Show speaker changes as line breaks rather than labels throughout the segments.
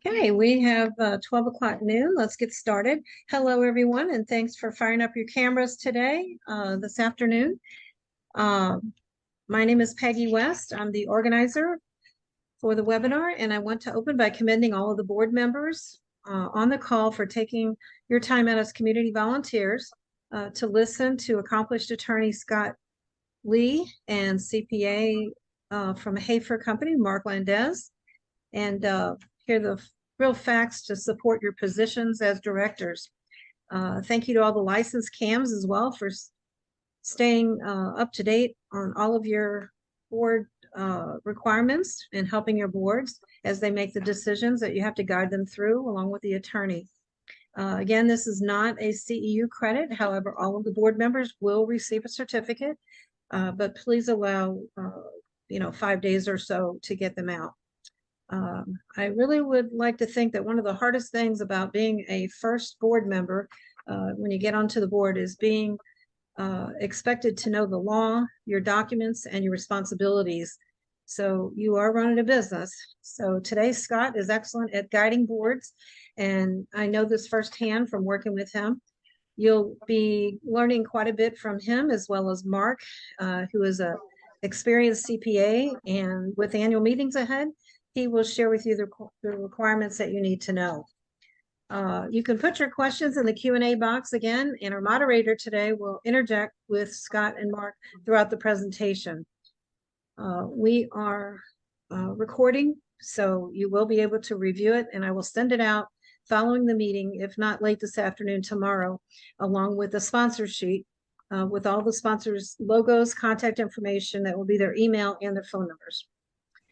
Okay, we have 12 o'clock noon. Let's get started. Hello, everyone, and thanks for firing up your cameras today, this afternoon. My name is Peggy West. I'm the organizer for the webinar, and I want to open by commending all of the board members on the call for taking your time out as community volunteers to listen to accomplished attorney Scott Lee and CPA from a Hafer company, Marc, and hear the real facts to support your positions as directors. Thank you to all the licensed CAMs as well for staying up to date on all of your board requirements and helping your boards as they make the decisions that you have to guide them through along with the attorney. Again, this is not a CEU credit. However, all of the board members will receive a certificate, but please allow 5 days or so to get them out. I really would like to think that one of the hardest things about being a first board member when you get onto the board is being expected to know the law, your documents, and your responsibilities. So you are running a business. So today, Scott is excellent at guiding boards, and I know this firsthand from working with him. You'll be learning quite a bit from him, as well as Marc, who is a experienced CPA, and with annual meetings ahead, he will share with you the requirements that you need to know. You can put your questions in the Q&A box again, and our moderator today will interject with Scott and Marc throughout the presentation. We are recording, so you will be able to review it, and I will send it out following the meeting, if not late this afternoon, tomorrow, along with the sponsor sheet with all the sponsors' logos, contact information, that will be their email and their phone numbers.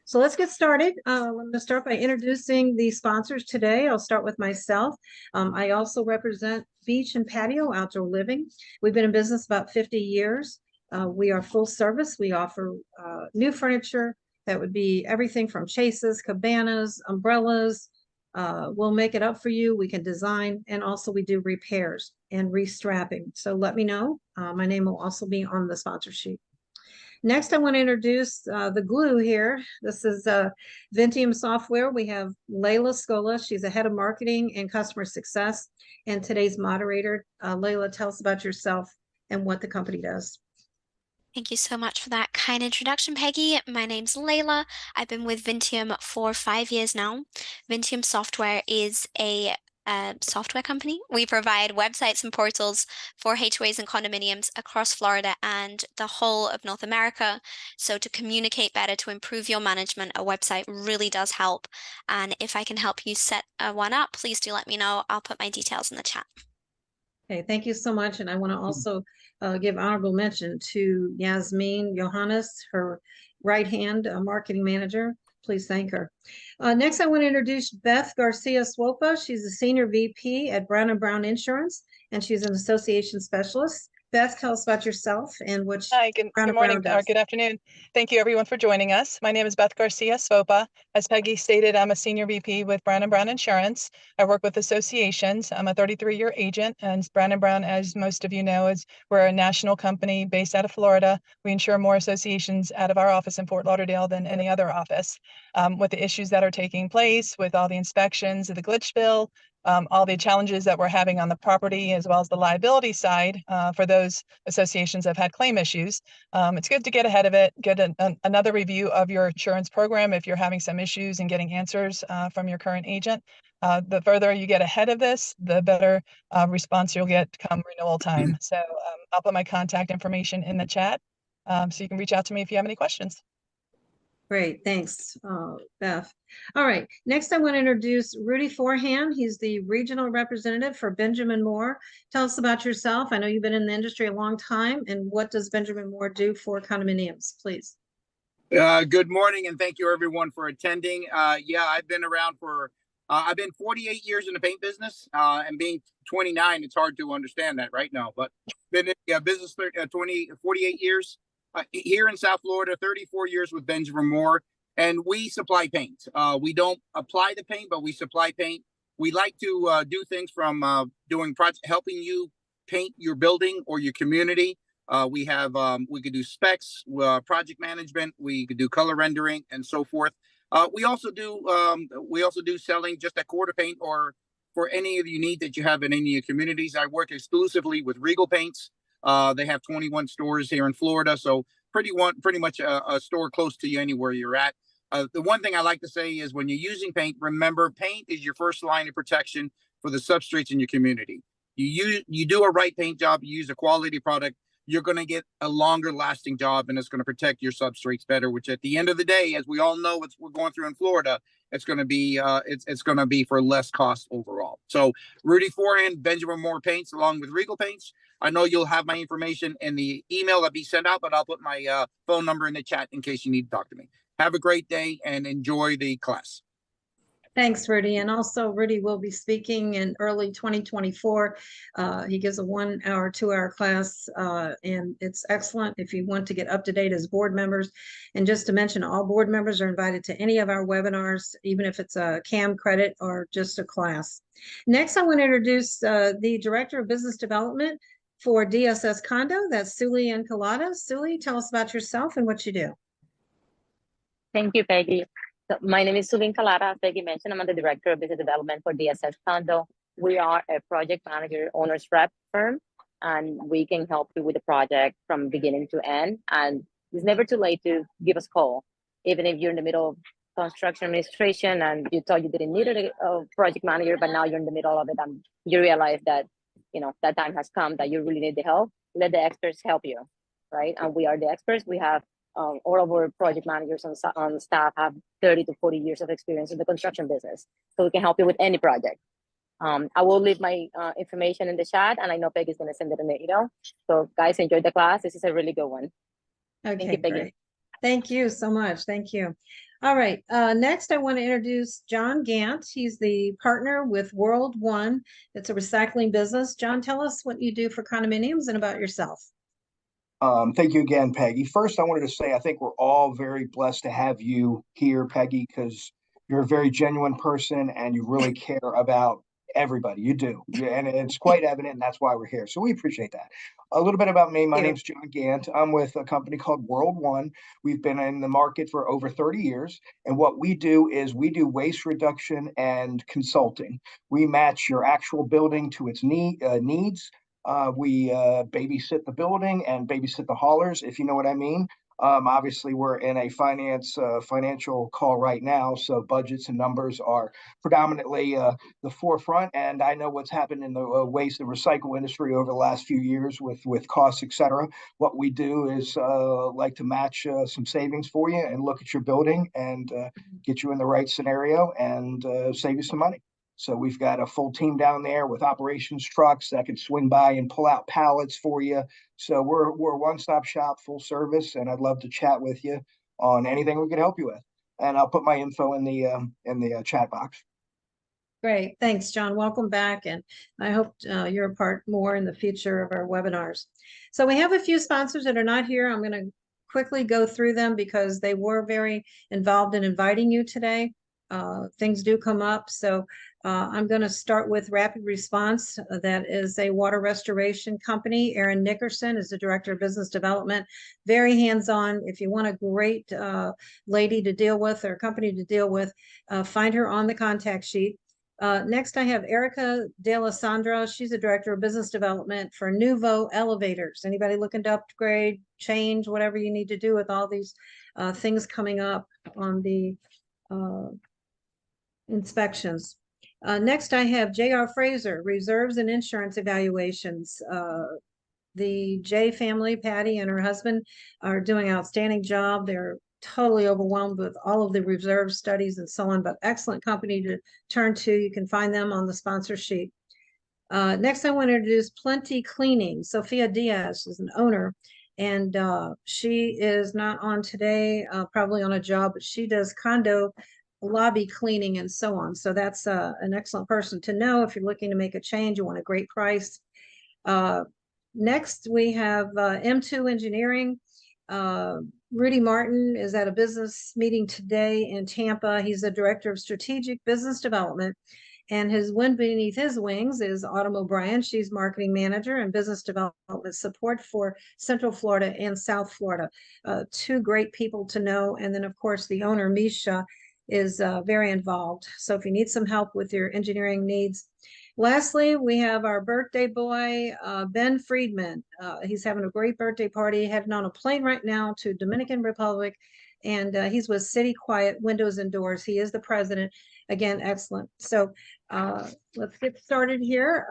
So let's get started. I'm going to start by introducing the sponsors today. I'll start with myself. I also represent Beach and Patio Outdoor Living. We've been in business about 50 years. We are full service. We offer new furniture that would be everything from chases, cabanas, umbrellas. We'll make it up for you. We can design, and also we do repairs and restrapping. So let me know. My name will also be on the sponsor sheet. Next, I want to introduce the glue here. This is Vinteum software. We have Layla Scola. She's the head of marketing and customer success. And today's moderator, Layla, tell us about yourself and what the company does.
Thank you so much for that kind introduction, Peggy. My name's Layla. I've been with Vinteum for 5 years now. Vinteum Software is a software company. We provide websites and portals for HOAs and condominiums across Florida and the whole of North America. So to communicate better, to improve your management, a website really does help. And if I can help you set one up, please do let me know. I'll put my details in the chat.
Okay, thank you so much. And I want to also give honorable mention to Yasmin Johannes, her right hand marketing manager. Please thank her. Next, I want to introduce Beth Garcia Swopa. She's a senior VP at Brown & Brown Insurance, and she's an association specialist. Beth, tell us about yourself and what
Hi, good morning or good afternoon. Thank you everyone for joining us. My name is Beth Garcia Swopa. As Peggy stated, I'm a senior VP with Brown & Brown Insurance. I work with associations. I'm a 33-year agent, and Brown & Brown, as most of you know, we're a national company based out of Florida. We insure more associations out of our office in Fort Lauderdale than any other office. With the issues that are taking place, with all the inspections of the glitch bill, all the challenges that we're having on the property as well as the liability side for those associations that have had claim issues. It's good to get ahead of it, get another review of your insurance program if you're having some issues and getting answers from your current agent. The further you get ahead of this, the better response you'll get come renewal time. So I'll put my contact information in the chat so you can reach out to me if you have any questions.
Great, thanks, Beth. All right, next I want to introduce Rudy Forehand. He's the regional representative for Benjamin Moore. Tell us about yourself. I know you've been in the industry a long time, and what does Benjamin Moore do for condominiums, please?
Good morning, and thank you everyone for attending. Yeah, I've been around for, I've been 48 years in the paint business, and being 29, it's hard to understand that right now, but been in business 48 years. Here in South Florida, 34 years with Benjamin Moore, and we supply paint. We don't apply the paint, but we supply paint. We like to do things from doing helping you paint your building or your community. We could do specs, project management, we could do color rendering and so forth. We also do selling just a quarter paint or for any of you need that you have in any of your communities. I work exclusively with Regal Paints. They have 21 stores here in Florida, so pretty much a store close to you anywhere you're at. The one thing I like to say is when you're using paint, remember paint is your first line of protection for the substrates in your community. You do a right paint job, you use a quality product, you're going to get a longer lasting job, and it's going to protect your substrates better, which at the end of the day, as we all know what we're going through in Florida, it's going to be it's going to be for less cost overall. So Rudy Forehand, Benjamin Moore Paints, along with Regal Paints. I know you'll have my information in the email that be sent out, but I'll put my phone number in the chat in case you need to talk to me. Have a great day and enjoy the class.
Thanks, Rudy. And also, Rudy will be speaking in early 2024. He gives a 1 hour, 2 hour class, and it's excellent if you want to get up to date as board members. And just to mention, all board members are invited to any of our webinars, even if it's a CAM credit or just a class. Next, I want to introduce the Director of Business Development for DSS Condo. That's Suli Encolada. Suli, tell us about yourself and what you do.
Thank you, Peggy. So my name is Suli Encolada. As Peggy mentioned, I'm the Director of Business Development for DSS Condo. We are a project manager owner's rep firm, and we can help you with the project from beginning to end. And it's never too late to give us a call. Even if you're in the middle of construction administration and you thought you didn't need a project manager, but now you're in the middle of it and you realize that, you know, that time has come that you really need the help, let the experts help you, right? And we are the experts. We have all of our project managers on staff have 30 to 40 years of experience in the construction business. So we can help you with any project. I will leave my information in the chat, and I know Peggy's going to send it in the email. So guys, enjoy the class. This is a really good one.
Okay,
thank you, Peggy.
Great. Thank you so much. Thank you. All right. Next, I want to introduce John Gant. He's the partner with World One. It's a recycling business. John, tell us what you do for condominiums and about yourself.
Thank you again, Peggy. First, I wanted to say I think we're all very blessed to have you here, Peggy, because you're a very genuine person and you really care about everybody. You do. And it's quite evident, and that's why we're here. So we appreciate that. A little bit about me. My name's John Gant. I'm with a company called World One. We've been in the market for over 30 years. And what we do is we do waste reduction and consulting. We match your actual building to its needs. We babysit the building and babysit the haulers, if you know what I mean. Obviously, we're in a financial call right now, so budgets and numbers are predominantly the forefront. And I know what's happened in the waste and recycle industry over the last few years with costs, et cetera. What we do is like to match some savings for you and look at your building and get you in the right scenario and save you some money. So we've got a full team down there with operations trucks that can swing by and pull out pallets for you. So we're a one-stop shop, full service, and I'd love to chat with you on anything we can help you with. And I'll put my info in the chat box.
Great. Thanks, John. Welcome back. And I hope you're a part more in the future of our webinars. So we have a few sponsors that are not here. I'm going to quickly go through them because they were very involved in inviting you today. Things do come up. So I'm going to start with Rapid Response. That is a water restoration company. Erin Nickerson is the Director of Business Development. Very hands-on. If you want a great lady to deal with or company to deal with, find her on the contact sheet. Next, I have Erica D'Alessandro. She's the Director of Business Development for Nuvo Elevators. Anybody looking to upgrade, change, whatever you need to do with all these things coming up on the inspections. Next, I have J.R. Fraser, Reserves and Insurance Evaluations. The J family, Patty and her husband, are doing an outstanding job. They're totally overwhelmed with all of the reserve studies and so on, but excellent company to turn to. You can find them on the sponsor sheet. Next, I want to introduce Plenty Cleaning. Sophia Diaz is an owner, and she is not on today, probably on a job, but she does condo lobby cleaning and so on. So that's an excellent person to know if you're looking to make a change, you want a great price. Next, we have M2 Engineering. Rudy Martin is at a business meeting today in Tampa. He's the Director of Strategic Business Development, and his wind beneath his wings is Autumn O'Brien. She's Marketing Manager and Business Development Support for Central Florida and South Florida. Two great people to know. And then, of course, the owner, Misha, is very involved. So if you need some help with your engineering needs. Lastly, we have our birthday boy, Ben Friedman. He's having a great birthday party, heading on a plane right now to Dominican Republic. And he's with City Quiet Windows and Doors. He is the president. Again, excellent. So let's get started here.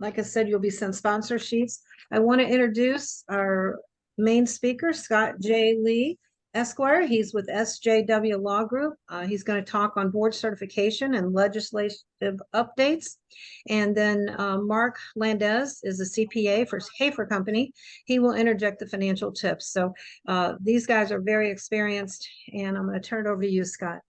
Like I said, you'll be sent sponsor sheets. I want to introduce our main speaker, Scott J. Lee, Esquire. He's with SJW Law Group. He's going to talk on board certification and legislative updates. And then Marc Landez is a CPA for Hafer Company. He will interject the financial tips. So these guys are very experienced, and I'm going to turn it over to you, Scott.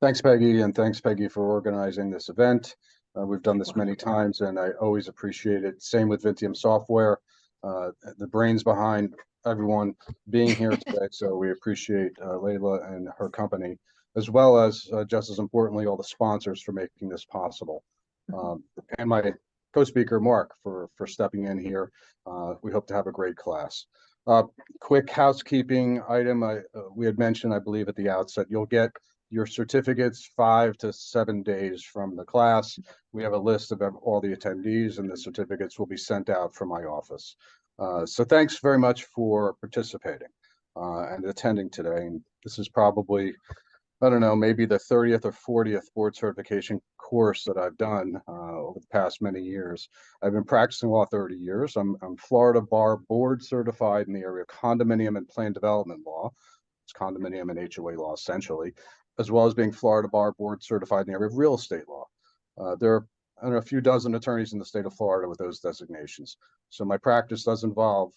Thanks, Peggy, and thanks, Peggy, for organizing this event. We've done this many times, and I always appreciate it. Same with Vinteum Software, the brains behind everyone being here today. So we appreciate Layla and her company, as well as, just as importantly, all the sponsors for making this possible. And my co-speaker, Marc, for stepping in here. We hope to have a great class. Quick housekeeping item. We had mentioned, I believe, at the outset, you'll get your certificates 5 to 7 days from the class. We have a list of all the attendees, and the certificates will be sent out from my office. So thanks very much for participating and attending today. And this is probably, I don't know, maybe the 30th or 40th board certification course that I've done over the past many years. I've been practicing law 30 years. I'm Florida Bar Board certified in the area of condominium and plan development law. It's condominium and HOA law, essentially, as well as being Florida Bar Board certified in the area of real estate law. There are, I don't know, a few dozen attorneys in the state of Florida with those designations. So my practice does involve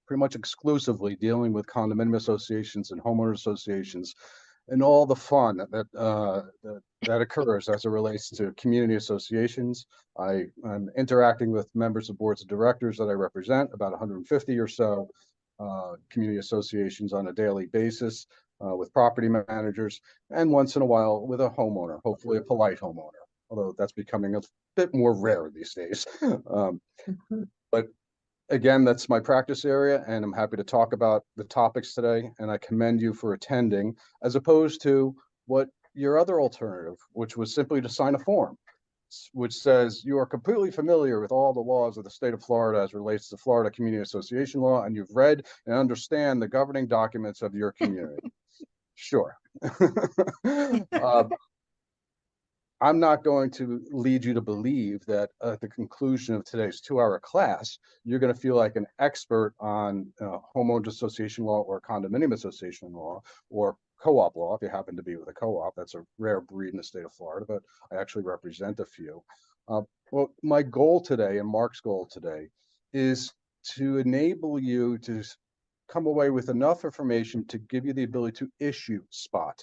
pretty much exclusively dealing with condominium associations and homeowner associations and all the fun that occurs as it relates to community associations. I'm interacting with members of boards of directors that I represent, about 150 or so community associations on a daily basis, with property managers, and once in a while with a homeowner, hopefully a polite homeowner, although that's becoming a bit more rare these days. But again, that's my practice area, and I'm happy to talk about the topics today, and I commend you for attending, as opposed to what your other alternative, which was simply to sign a form, which says you are completely familiar with all the laws of the state of Florida as relates to Florida Community Association law, and you've read and understand the governing documents of your community. Sure. I'm not going to lead you to believe that at the conclusion of today's 2-hour class, you're going to feel like an expert on homeowners association law or condominium association law or co-op law, if you happen to be with a co-op. That's a rare breed in the state of Florida, but I actually represent a few. Well, my goal today and Marc's goal today is to enable you to come away with enough information to give you the ability to issue spot.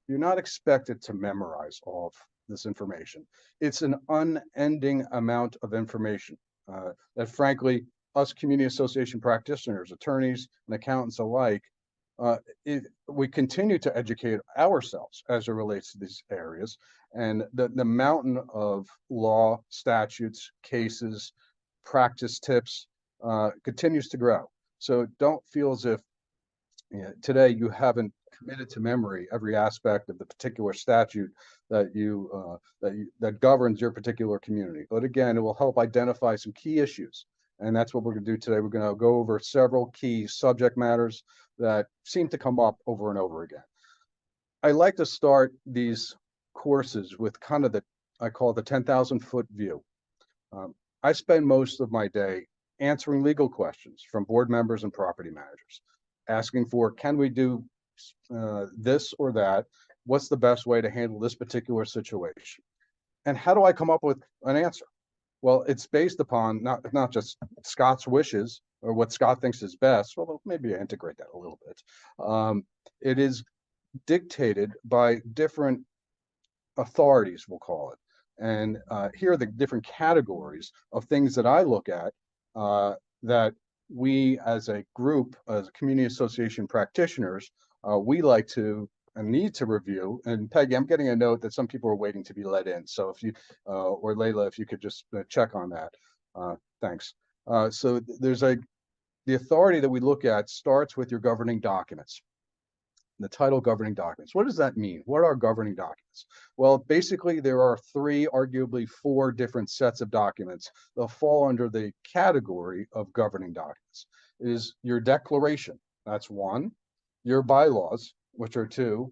You're not expected to memorize all of this information. It's an unending amount of information that, frankly, us community association practitioners, attorneys, and accountants alike, we continue to educate ourselves as it relates to these areas. And the mountain of law, statutes, cases, practice tips continues to grow. So don't feel as if today you haven't committed to memory every aspect of the particular statute that that governs your particular community. But again, it will help identify some key issues. And that's what we're going to do today. We're going to go over several key subject matters that seem to come up over and over again. I like to start these courses with kind of I call it the 10,000-foot view. I spend most of my day answering legal questions from board members and property managers, asking for, can we do this or that? What's the best way to handle this particular situation? And how do I come up with an answer? Well, it's based upon not just Scott's wishes or what Scott thinks is best, although maybe I integrate that a little bit. It is dictated by different authorities, we'll call it. And here are the different categories of things that I look at that we as a group, as community association practitioners, we like to and need to review. And Peggy, I'm getting a note that some people are waiting to be let in. So if you, or Layla, if you could just check on that. Thanks. So there's the authority that we look at starts with your governing documents. the title governing documents. What does that mean? What are governing documents? Well, basically, there are three, arguably four different sets of documents that fall under the category of governing documents. It is your declaration, that's one, your bylaws, which are two,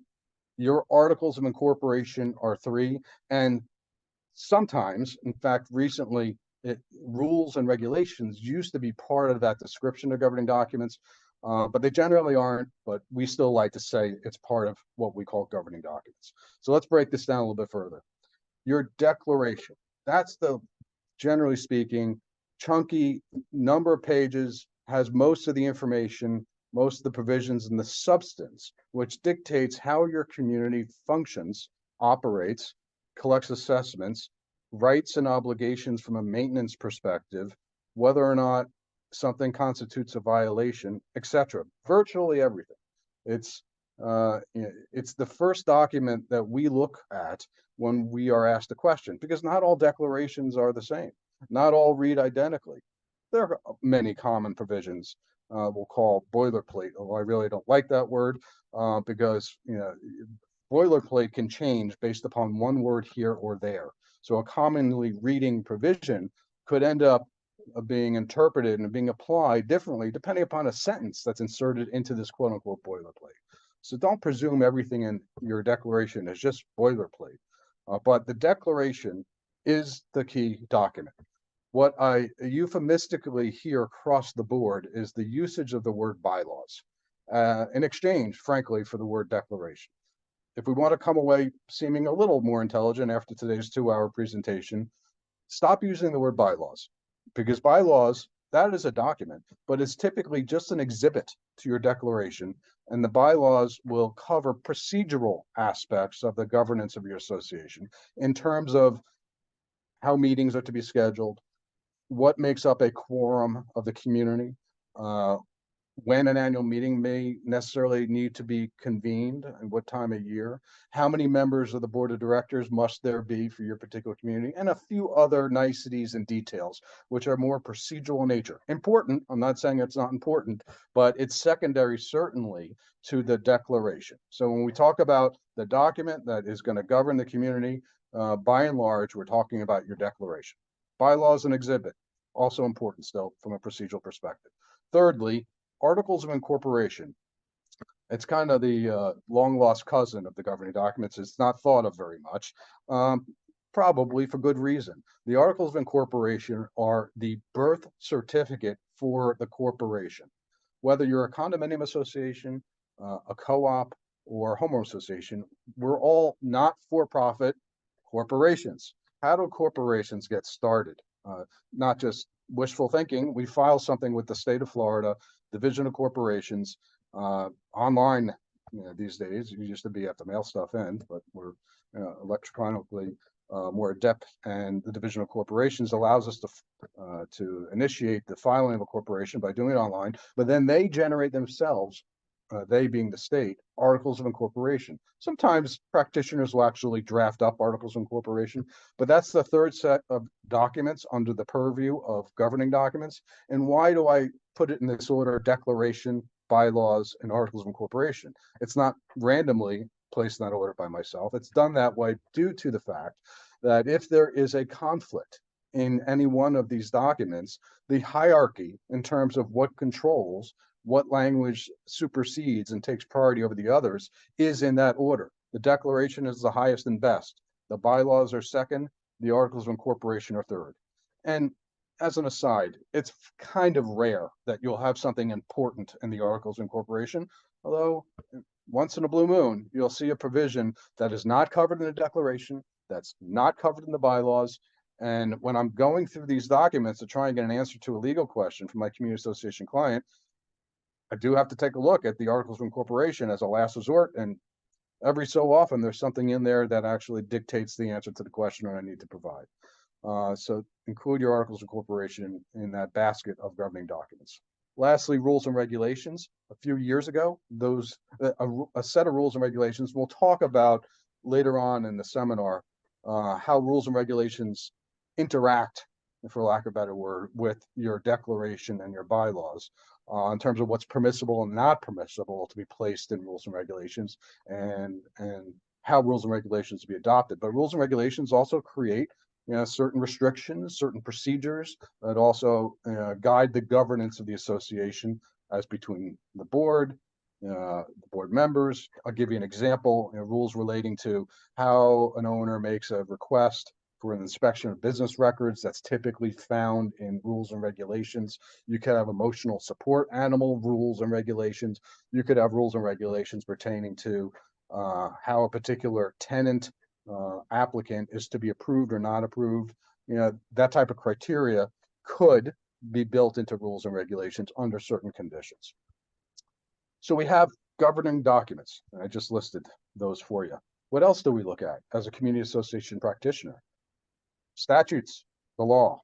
your articles of incorporation are three, and sometimes, in fact, recently, rules and regulations used to be part of that description of governing documents, but they generally aren't, but we still like to say it's part of what we call governing documents. So let's break this down a little bit further. Your declaration, that's the, generally speaking, chunky number of pages, has most of the information, most of the provisions and the substance, which dictates how your community functions, operates, collects assessments, rights and obligations from a maintenance perspective, whether or not something constitutes a violation, etc. Virtually everything. It's the first document that we look at when we are asked a question, because not all declarations are the same. Not all read identically. There are many common provisions we'll call boilerplate, although I really don't like that word because boilerplate can change based upon one word here or there. So a commonly reading provision could end up being interpreted and being applied differently depending upon a sentence that's inserted into this quote unquote boilerplate. So don't presume everything in your declaration is just boilerplate, but the declaration is the key document. What I euphemistically hear across the board is the usage of the word bylaws in exchange, frankly, for the word declaration. If we want to come away seeming a little more intelligent after today's 2-hour presentation, stop using the word bylaws, because bylaws, that is a document, but it's typically just an exhibit to your declaration, and the bylaws will cover procedural aspects of the governance of your association in terms of how meetings are to be scheduled, what makes up a quorum of the community, when an annual meeting may necessarily need to be convened and what time of year, how many members of the board of directors must there be for your particular community, and a few other niceties and details, which are more procedural in nature. Important, I'm not saying it's not important, but it's secondary certainly to the declaration. So when we talk about the document that is going to govern the community, by and large, we're talking about your declaration. Bylaws and exhibit, also important still from a procedural perspective. Thirdly, articles of incorporation. It's kind of the long lost cousin of the governing documents. It's not thought of very much, probably for good reason. The articles of incorporation are the birth certificate for the corporation. Whether you're a condominium association, a co-op, or homeowner association, we're all not-for-profit corporations. How do corporations get started? Not just wishful thinking. We file something with the state of Florida Division of Corporations online. These days, you used to be have to mail stuff in, but we're electronically more adept, and the Division of Corporations allows us to initiate the filing of a corporation by doing it online, but then they generate themselves, they being the state, articles of incorporation. Sometimes practitioners will actually draft up articles of incorporation, but that's the third set of documents under the purview of governing documents. And why do I put it in this order? Declaration, bylaws, and articles of incorporation. It's not randomly placed in that order by myself. It's done that way due to the fact that if there is a conflict in any one of these documents, the hierarchy in terms of what controls, what language supersedes and takes priority over the others is in that order. The declaration is the highest and best. The bylaws are second. The articles of incorporation are third. And as an aside, it's kind of rare that you'll have something important in the articles of incorporation, although once in a blue moon, you'll see a provision that is not covered in the declaration, that's not covered in the bylaws. And when I'm going through these documents to try and get an answer to a legal question from my community association client, I do have to take a look at the articles of incorporation as a last resort. And every so often, there's something in there that actually dictates the answer to the question that I need to provide. So include your articles of incorporation in that basket of governing documents. Lastly, rules and regulations. A few years ago, a set of rules and regulations, we'll talk about later on in the seminar, how rules and regulations interact, for lack of a better word, with your declaration and your bylaws. in terms of what's permissible and not permissible to be placed in rules and regulations, and how rules and regulations to be adopted. But rules and regulations also create certain restrictions, certain procedures that also guide the governance of the association as between the board members. I'll give you an example, rules relating to how an owner makes a request for an inspection of business records. That's typically found in rules and regulations. You could have emotional support animal rules and regulations. You could have rules and regulations pertaining to how a particular tenant applicant is to be approved or not approved. That type of criteria could be built into rules and regulations under certain conditions. So we have governing documents, and I just listed those for you. What else do we look at as a community association practitioner? Statutes, the law,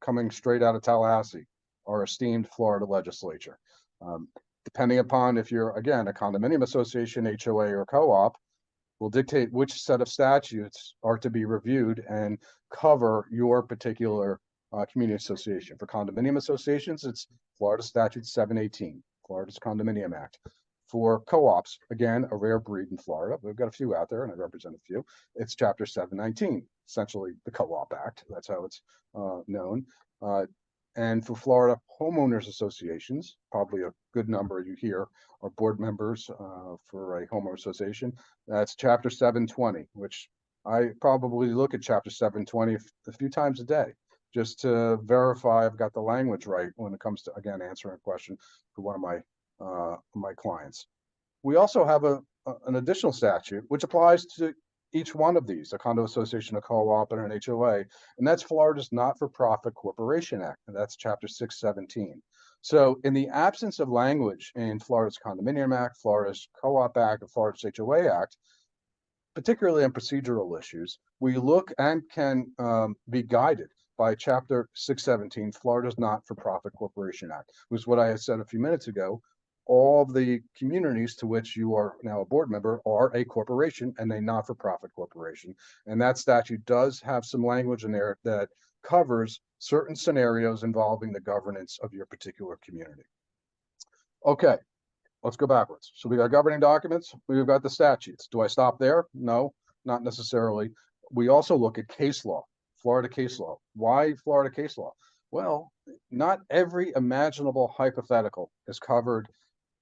coming straight out of Tallahassee, our esteemed Florida legislature. Depending upon if you're, again, a condominium association, HOA, or co-op, will dictate which set of statutes are to be reviewed and cover your particular community association. For condominium associations, it's Florida Statute 718, Florida's Condominium Act. For co-ops, again, a rare breed in Florida, we've got a few out there and I represent a few, it's Chapter 719, essentially the Co-op Act. That's how it's known. And for Florida homeowners associations, probably a good number you hear are board members for a homeowner association. That's Chapter 720, which I probably look at Chapter 720 a few times a day just to verify I've got the language right when it comes to, again, answering a question for one of my clients. We also have an additional statute which applies to each one of these, a condo association, a co-op, and an HOA, and that's Florida's Not-for-Profit Corporation Act, and that's Chapter 617. So in the absence of language in Florida's Condominium Act, Florida's Co-op Act, or Florida's HOA Act, particularly on procedural issues, we look and can be guided by Chapter 617, Florida's Not-for-Profit Corporation Act, which is what I had said a few minutes ago. All of the communities to which you are now a board member are a corporation and a not-for-profit corporation. And that statute does have some language in there that covers certain scenarios involving the governance of your particular community. Okay, let's go backwards. So we got governing documents, we've got the statutes. Do I stop there? No, not necessarily. We also look at case law, Florida case law. Why Florida case law? Well, not every imaginable hypothetical is covered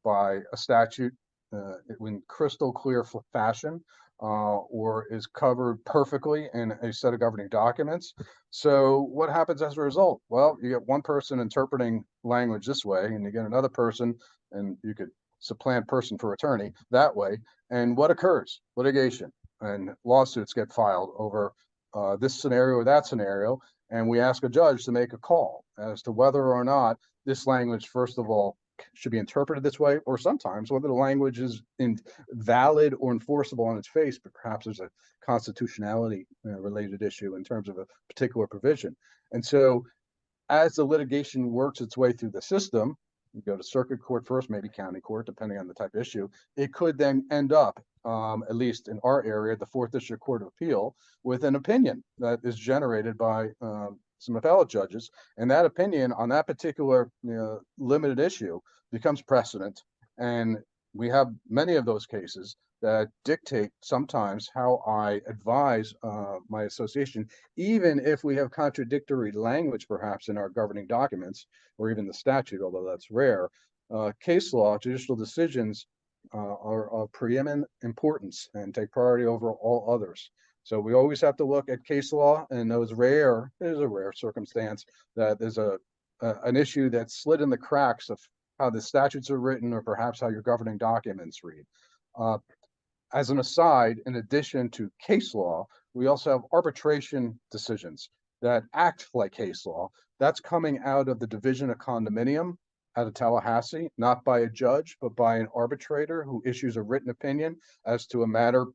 by a statute in crystal clear fashion or is covered perfectly in a set of governing documents. So what happens as a result? Well, you get one person interpreting language this way, and you get another person, and you could supplant person for attorney that way. And what occurs? Litigation and lawsuits get filed over this scenario or that scenario. And we ask a judge to make a call as to whether or not this language, first of all, should be interpreted this way, or sometimes whether the language is valid or enforceable on its face, but perhaps there's a constitutionality related issue in terms of a particular provision. And so as the litigation works its way through the system, you go to circuit court first, maybe county court, depending on the type of issue, it could then end up, at least in our area, the 4th District Court of Appeal, with an opinion that is generated by some appellate judges, and that opinion on that particular limited issue becomes precedent. And we have many of those cases that dictate sometimes how I advise my association, even if we have contradictory language perhaps in our governing documents or even the statute, although that's rare. Case law, judicial decisions are of preeminent importance and take priority over all others. So we always have to look at case law, and there's a rare circumstance that there's an issue that slid in the cracks of how the statutes are written or perhaps how your governing documents read. As an aside, in addition to case law, we also have arbitration decisions that act like case law. That's coming out of the Division of Condominium out of Tallahassee, not by a judge, but by an arbitrator who issues a written opinion as to a matter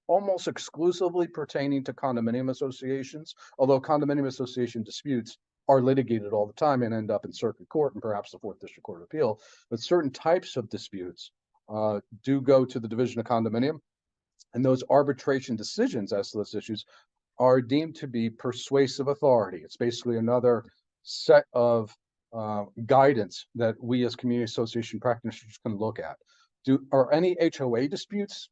almost exclusively pertaining to condominium associations, although condominium association disputes are litigated all the time and end up in circuit court and perhaps the 4th District Court of Appeal. But certain types of disputes do go to the Division of Condominium, and those arbitration decisions as to those issues are deemed to be persuasive authority. It's basically another set of guidance that we as community association practitioners can look at. Are any HOA disputes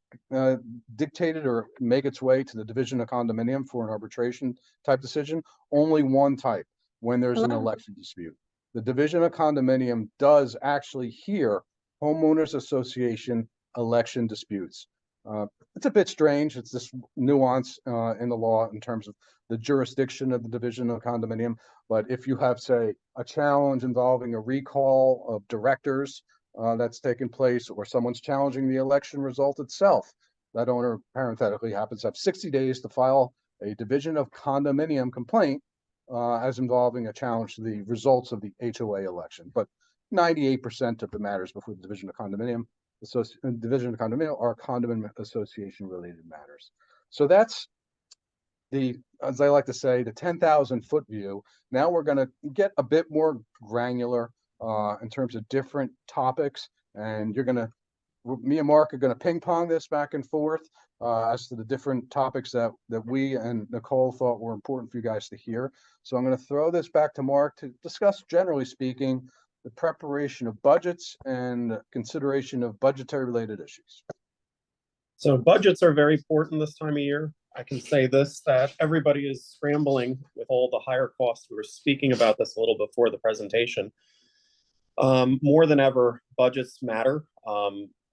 dictated or make its way to the Division of Condominium for an arbitration type decision? Only one type, when there's an
Hello?
election dispute. The Division of Condominium does actually hear homeowners association election disputes. It's a bit strange. It's this nuance in the law in terms of the jurisdiction of the Division of Condominium. But if you have, say, a challenge involving a recall of directors that's taken place, or someone's challenging the election result itself, that owner parenthetically happens to have 60 days to file a Division of Condominium complaint as involving a challenge to the results of the HOA election. But 98% of the matters before the Division of Condominium are condominium association related matters. So that's the, as I like to say, the 10,000 foot view. Now we're going to get a bit more granular in terms of different topics, and me and Mark are going to ping pong this back and forth as to the different topics that we and Nicole thought were important for you guys to hear. So I'm going to throw this back to Mark to discuss, generally speaking, the preparation of budgets and consideration of budgetary related issues.
So budgets are very important this time of year. I can say this, that everybody is scrambling with all the higher costs. We were speaking about this a little before the presentation. More than ever, budgets matter.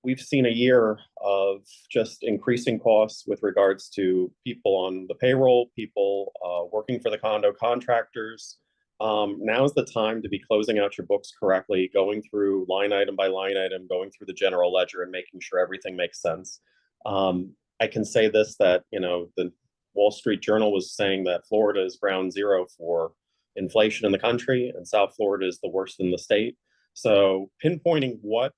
We've seen a year of just increasing costs with regards to people on the payroll, people working for the condo contractors. Now's the time to be closing out your books correctly, going through line item by line item, going through the general ledger and making sure everything makes sense. I can say this, that, you know, the Wall Street Journal was saying that Florida is ground zero for inflation in the country, and South Florida is the worst in the state. So pinpointing what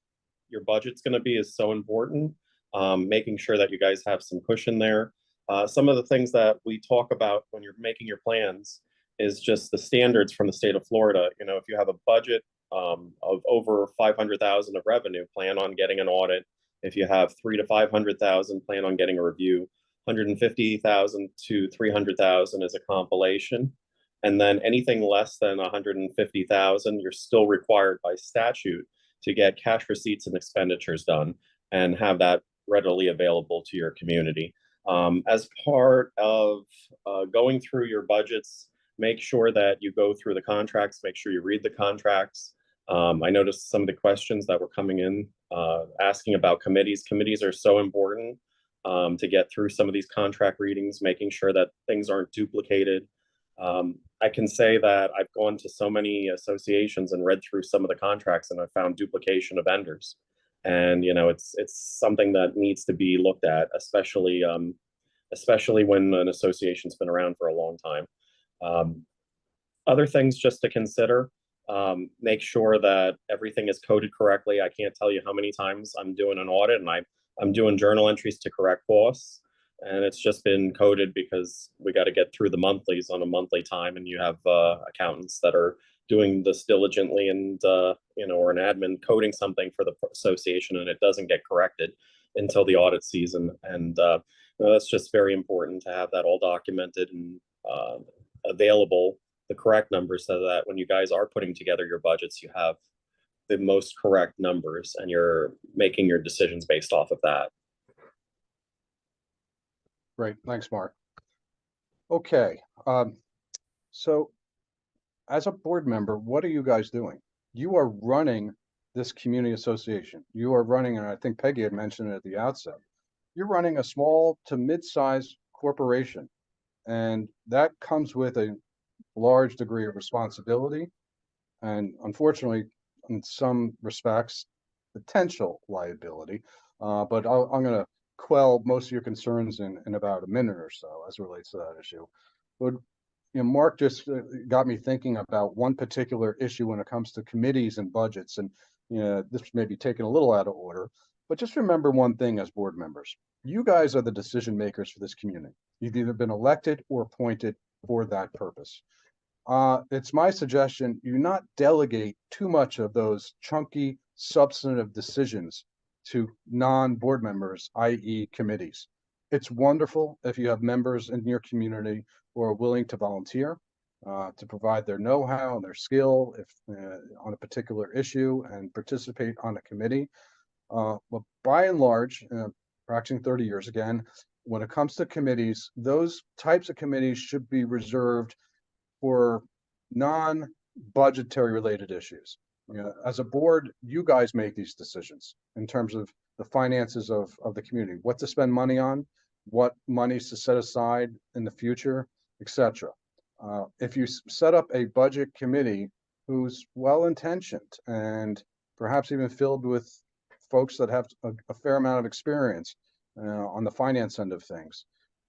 your budget's going to be is so important. Making sure that you guys have some cushion there. Some of the things that we talk about when you're making your plans is just the standards from the state of Florida. You know, if you have a budget of over 500,000 of revenue, plan on getting an audit. If you have 300,000 to 500,000, plan on getting a review. 150,000 to 300,000 is a compilation. And then anything less than 150,000, you're still required by statute to get cash receipts and expenditures done and have that readily available to your community. As part of going through your budgets, make sure that you go through the contracts, make sure you read the contracts. I noticed some of the questions that were coming in asking about committees. Committees are so important to get through some of these contract readings, making sure that things aren't duplicated. I can say that I've gone to so many associations and read through some of the contracts, and I found duplication of vendors. And, you know, it's something that needs to be looked at, especially when an association's been around for a long time. Other things just to consider, make sure that everything is coded correctly. I can't tell you how many times I'm doing an audit and I'm doing journal entries to correct costs. And it's just been coded because we got to get through the monthlies on a monthly time, and you have accountants that are doing this diligently, and you know, or an admin coding something for the association, and it doesn't get corrected until the audit season. And you know, that's just very important to have that all documented and available, the correct numbers, so that when you guys are putting together your budgets, you have the most correct numbers and you're making your decisions based off of that.
Great, thanks, Mark. Okay, so as a board member, what are you guys doing? You are running this community association. You are running, and I think Peggy had mentioned it at the outset, you're running a small to mid-sized corporation, and that comes with a large degree of responsibility, and unfortunately, in some respects, potential liability. But I'm going to quell most of your concerns in about a minute or so as it relates to that issue. But you know, Mark just got me thinking about one particular issue when it comes to committees and budgets, and you know, this may be taken a little out of order, but just remember one thing as board members: you guys are the decision makers for this community. You've either been elected or appointed for that purpose. It's my suggestion you not delegate too much of those chunky substantive decisions to non-board members, i.e. committees. It's wonderful if you have members in your community who are willing to volunteer. to provide their know-how and their skill if on a particular issue and participate on a committee. But by and large, practicing 30 years again, when it comes to committees, those types of committees should be reserved for non-budgetary related issues. As a board, you guys make these decisions in terms of the finances of the community, what to spend money on, what monies to set aside in the future, etc. If you set up a budget committee who's well-intentioned and perhaps even filled with folks that have a fair amount of experience on the finance end of things,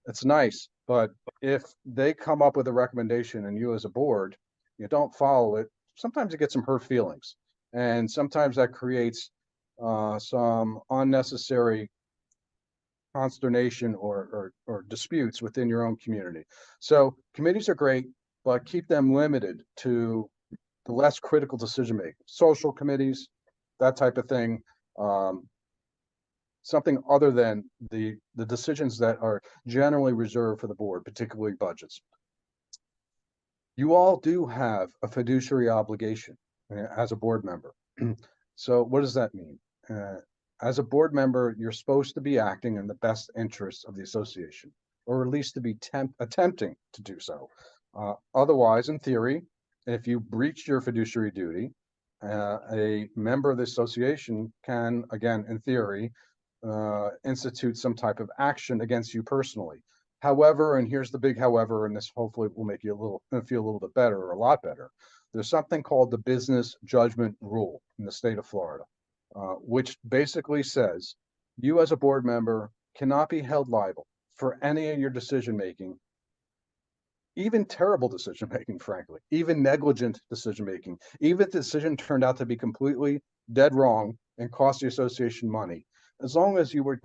it's nice. But if they come up with a recommendation and you as a board, you don't follow it, sometimes you get some hurt feelings. And sometimes that creates some unnecessary consternation or disputes within your own community. So committees are great, but keep them limited to the less critical decision making, social committees, that type of thing. Something other than the decisions that are generally reserved for the board, particularly budgets. You all do have a fiduciary obligation as a board member. So what does that mean? As a board member, you're supposed to be acting in the best interests of the association, or at least to be attempting to do so. Otherwise, in theory, if you breach your fiduciary duty, a member of the association can, again, in theory, institute some type of action against you personally. However, and here's the big however, and this hopefully will make you feel a little bit better or a lot better. There's something called the business judgment rule in the state of Florida, which basically says you as a board member cannot be held liable for any of your decision making, even terrible decision making, frankly, even negligent decision making, even if the decision turned out to be completely dead wrong and cost the association money, as long as you were,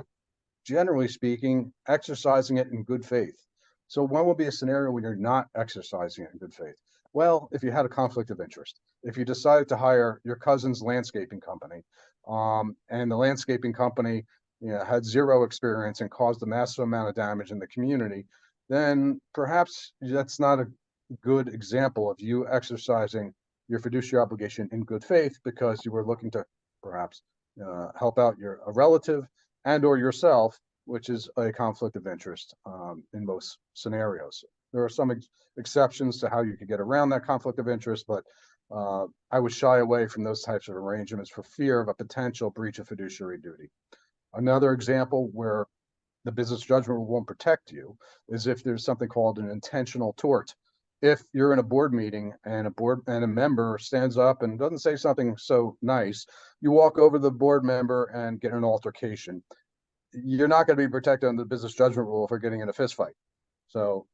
generally speaking, exercising it in good faith. So when will be a scenario when you're not exercising it in good faith? Well, if you had a conflict of interest, if you decided to hire your cousin's landscaping company, and the landscaping company had zero experience and caused a massive amount of damage in the community, then perhaps that's not a good example of you exercising your fiduciary obligation in good faith, because you were looking to perhaps help out a relative and or yourself, which is a conflict of interest in most scenarios. There are some exceptions to how you could get around that conflict of interest, but I would shy away from those types of arrangements for fear of a potential breach of fiduciary duty. Another example where the business judgment won't protect you is if there's something called an intentional tort. If you're in a board meeting and a member stands up and doesn't say something so nice, you walk over to the board member and get an altercation. You're not going to be protected under the business judgment rule for getting in a fist fight. So,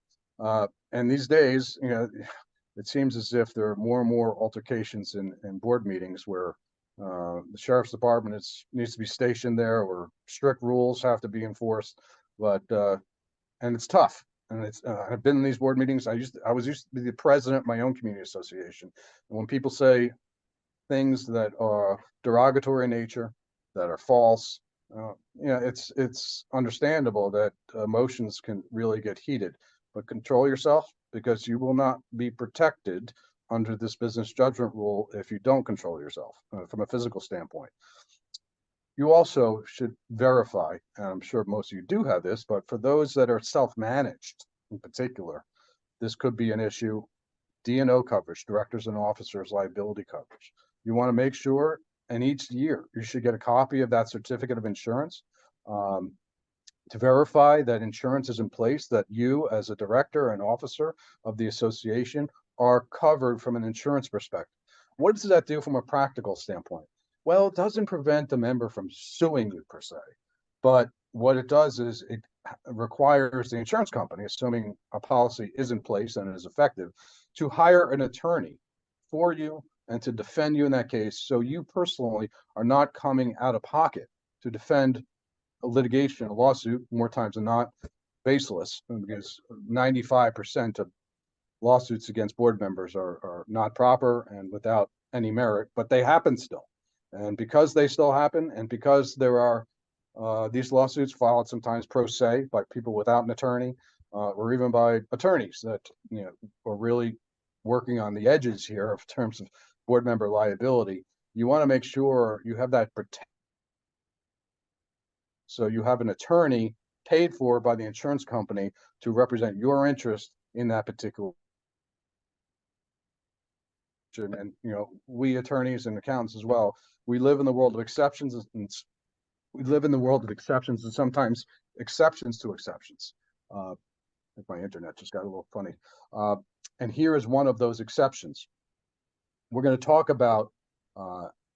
and these days, it seems as if there are more and more altercations in board meetings where the sheriff's department needs to be stationed there, or strict rules have to be enforced. But and it's tough. And I've been in these board meetings. I was used to be the president of my own community association. And when people say things that are derogatory in nature, that are false, it's understandable that emotions can really get heated. But control yourself, because you will not be protected under this business judgment rule if you don't control yourself from a physical standpoint. You also should verify, and I'm sure most of you do have this, but for those that are self-managed in particular, this could be an issue. D&O coverage, directors and officers liability coverage. You want to make sure, and each year you should get a copy of that certificate of insurance to verify that insurance is in place, that you as a director and officer of the association are covered from an insurance perspective. What does that do from a practical standpoint? Well, it doesn't prevent the member from suing you per se, but what it does is it requires the insurance company, assuming a policy is in place and is effective, to hire an attorney for you and to defend you in that case, so you personally are not coming out of pocket to defend a litigation, a lawsuit, more times than not, baseless, because 95% of lawsuits against board members are not proper and without any merit, but they happen still. And because they still happen, and because there are these lawsuits filed sometimes pro se by people without an attorney, or even by attorneys that are really working on the edges here in terms of board member liability. You want to make sure you have that protect. So you have an attorney paid for by the insurance company to represent your interest in that particular. And we attorneys and accountants as well, we live in the world of exceptions, and sometimes exceptions to exceptions. I think my internet just got a little funny. And here is one of those exceptions. We're going to talk about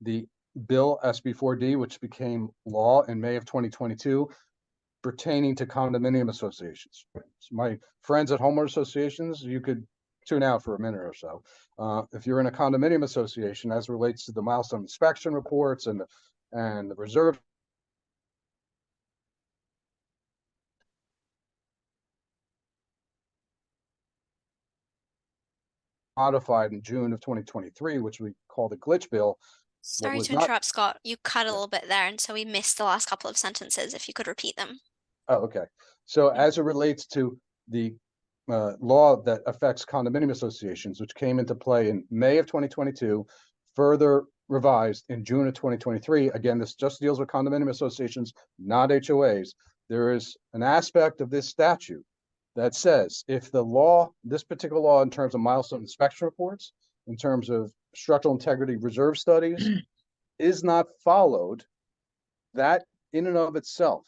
the Bill SB4D, which became law in May of 2022, pertaining to condominium associations. So my friends at homeowner associations, you could tune out for a minute or so. If you're in a condominium association, as relates to the milestone inspection reports and the reserve modified in June of 2023, which we call the glitch bill.
Sorry to interrupt, Scott. You cut a little bit there, and so we missed the last couple of sentences. If you could repeat them.
Oh, okay. So as it relates to the law that affects condominium associations, which came into play in May of 2022, further revised in June of 2023. Again, this just deals with condominium associations, not HOAs. There is an aspect of this statute that says if the law, this particular law in terms of milestone inspection reports, in terms of structural integrity reserve studies, is not followed, that in and of itself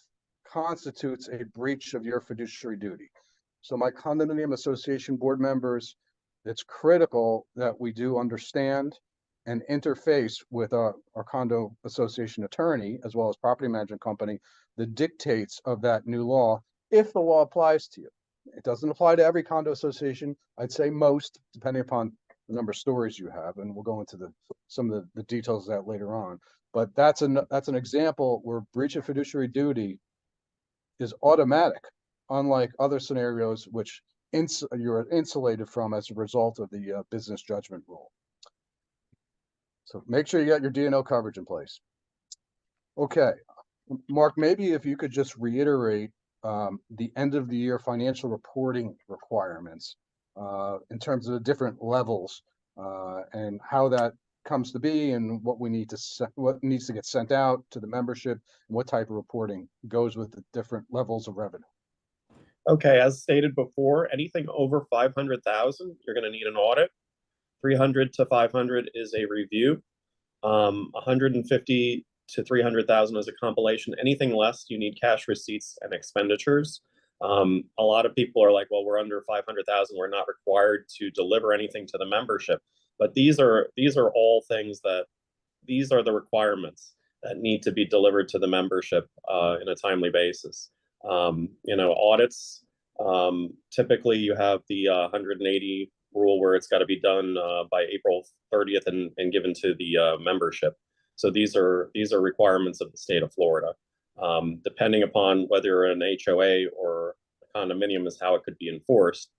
constitutes a breach of your fiduciary duty. So my condominium association board members, it's critical that we do understand and interface with our condo association attorney, as well as property management company, the dictates of that new law, if the law applies to you. It doesn't apply to every condo association. I'd say most, depending upon the number of stories you have, and we'll go into some of the details of that later on. But that's an example where breach of fiduciary duty is automatic, unlike other scenarios which you're insulated from as a result of the business judgment rule. So make sure you got your D&O coverage in place. Okay, Mark, maybe if you could just reiterate the end of the year financial reporting requirements in terms of the different levels and how that comes to be, and what needs to get sent out to the membership, and what type of reporting goes with the different levels of revenue.
Okay, as stated before, anything over 500,000, you're going to need an audit. 300 to 500 is a review. 150 to 300,000 is a compilation. Anything less, you need cash receipts and expenditures. A lot of people are like, well, we're under 500,000. We're not required to deliver anything to the membership. But these are all things these are the requirements that need to be delivered to the membership in a timely basis. Audits, typically you have the 180 rule where it's got to be done by April 30th and given to the membership. So these are requirements of the state of Florida. Depending upon whether you're an HOA or a condominium is how it could be enforced.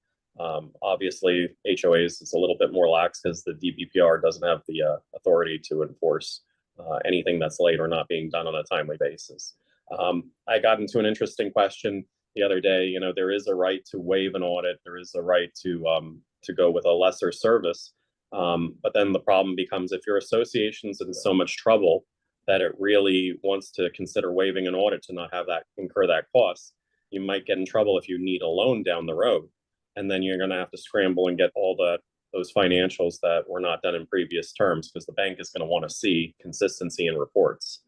Obviously, HOAs is a little bit more lax because the DBPR doesn't have the authority to enforce anything that's late or not being done on a timely basis. I got into an interesting question the other day. There is a right to waive an audit. There is a right to go with a lesser service. But then the problem becomes if your association's in so much trouble that it really wants to consider waiving an audit to not have that incur that cost, you might get in trouble if you need a loan down the road. And then you're going to have to scramble and get all those financials that were not done in previous terms, because the bank is going to want to see consistency in reports.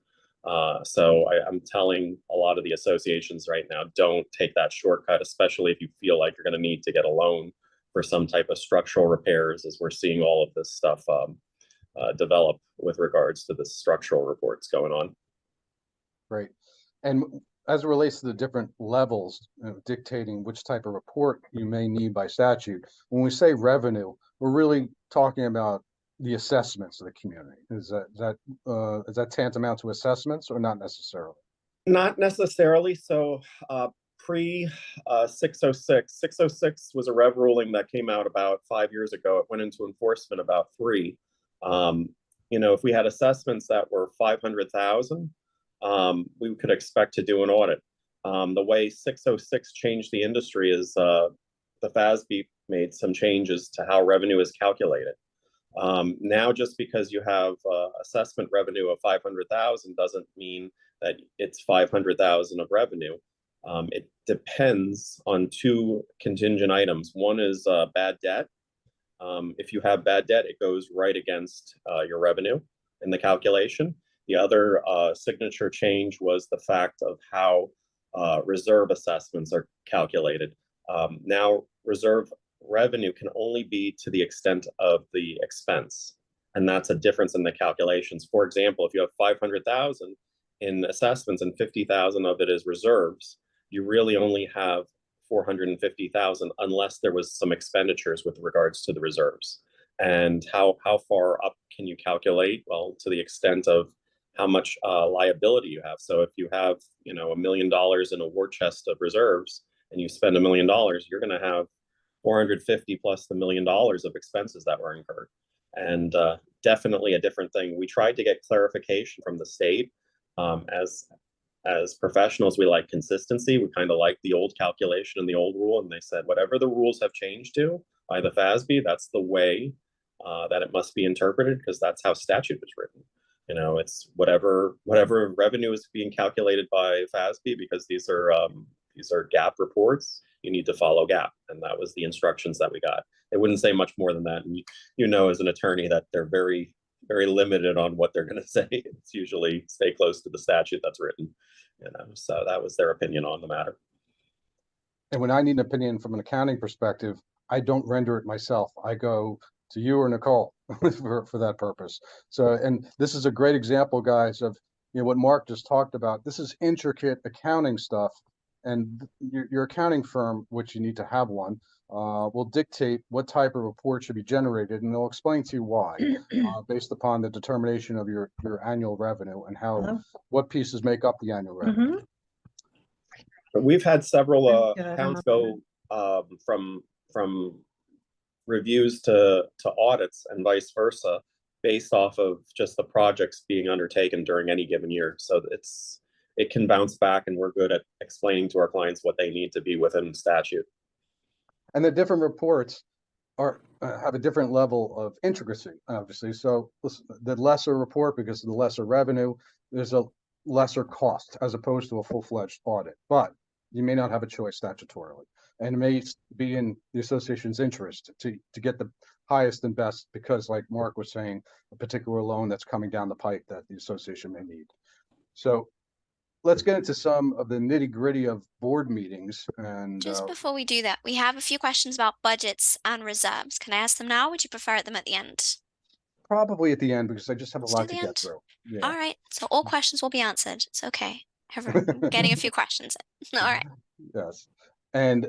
So I'm telling a lot of the associations right now, don't take that shortcut, especially if you feel like you're going to need to get a loan for some type of structural repairs, as we're seeing all of this stuff develop with regards to the structural reports going on.
Great. And as it relates to the different levels dictating which type of report you may need by statute, when we say revenue, we're really talking about the assessments of the community. Is that tantamount to assessments, or not necessarily?
Not necessarily. So pre 606, 606 was a rev ruling that came out about 5 years ago. It went into enforcement about 3. If we had assessments that were 500,000, we could expect to do an audit. The way 606 changed the industry is the FASB made some changes to how revenue is calculated. Now, just because you have assessment revenue of 500,000 doesn't mean that it's 500,000 of revenue. It depends on two contingent items. One is bad debt. If you have bad debt, it goes right against your revenue in the calculation. The other signature change was the fact of how reserve assessments are calculated. Now, reserve revenue can only be to the extent of the expense, and that's a difference in the calculations. For example, if you have 500,000 in assessments and 50,000 of it is reserves, you really only have 450,000 unless there was some expenditures with regards to the reserves. And how far up can you calculate? Well, to the extent of how much liability you have. So if you have, $1 million in a war chest of reserves and you spend $1 million, you're going to have 450 plus the $1 million of expenses that were incurred. And definitely a different thing. We tried to get clarification from the state. As professionals, we like consistency. We kind of like the old calculation and the old rule. And they said, whatever the rules have changed to by the FASB, that's the way that it must be interpreted, because that's how statute is written. It's whatever revenue is being calculated by FASB, because these are GAAP reports. You need to follow GAAP, and that was the instructions that we got. They wouldn't say much more than that, and as an attorney that they're very, very limited on what they're going to say. It's usually stay close to the statute that's written. So that was their opinion on the matter.
And when I need an opinion from an accounting perspective, I don't render it myself. I go to you or Nicole for that purpose. So, and this is a great example, guys, of what Mark just talked about. This is intricate accounting stuff, and your accounting firm, which you need to have one, will dictate what type of report should be generated, and they'll explain to you why, based upon the determination of your annual revenue and what pieces make up the annual revenue.
But we've had several accounts go from reviews to audits and vice versa, based off of just the projects being undertaken during any given year. So it can bounce back, and we're good at explaining to our clients what they need to be within statute.
And the different reports have a different level of intricacy, obviously. So the lesser report, because of the lesser revenue, there's a lesser cost as opposed to a full-fledged audit. But you may not have a choice statutorily, and it may be in the association's interest to get the highest and best, because, like Mark was saying, a particular loan that's coming down the pipe that the association may need. So let's get into some of the nitty-gritty of board meetings. And
just before we do that, we have a few questions about budgets and reserves. Can I ask them now? Or would you prefer them at the end?
Probably at the end, because I just have a lot to get through.
Yeah. All right. So all questions will be answered. It's okay. Everyone getting a few questions in. All right.
Yes. And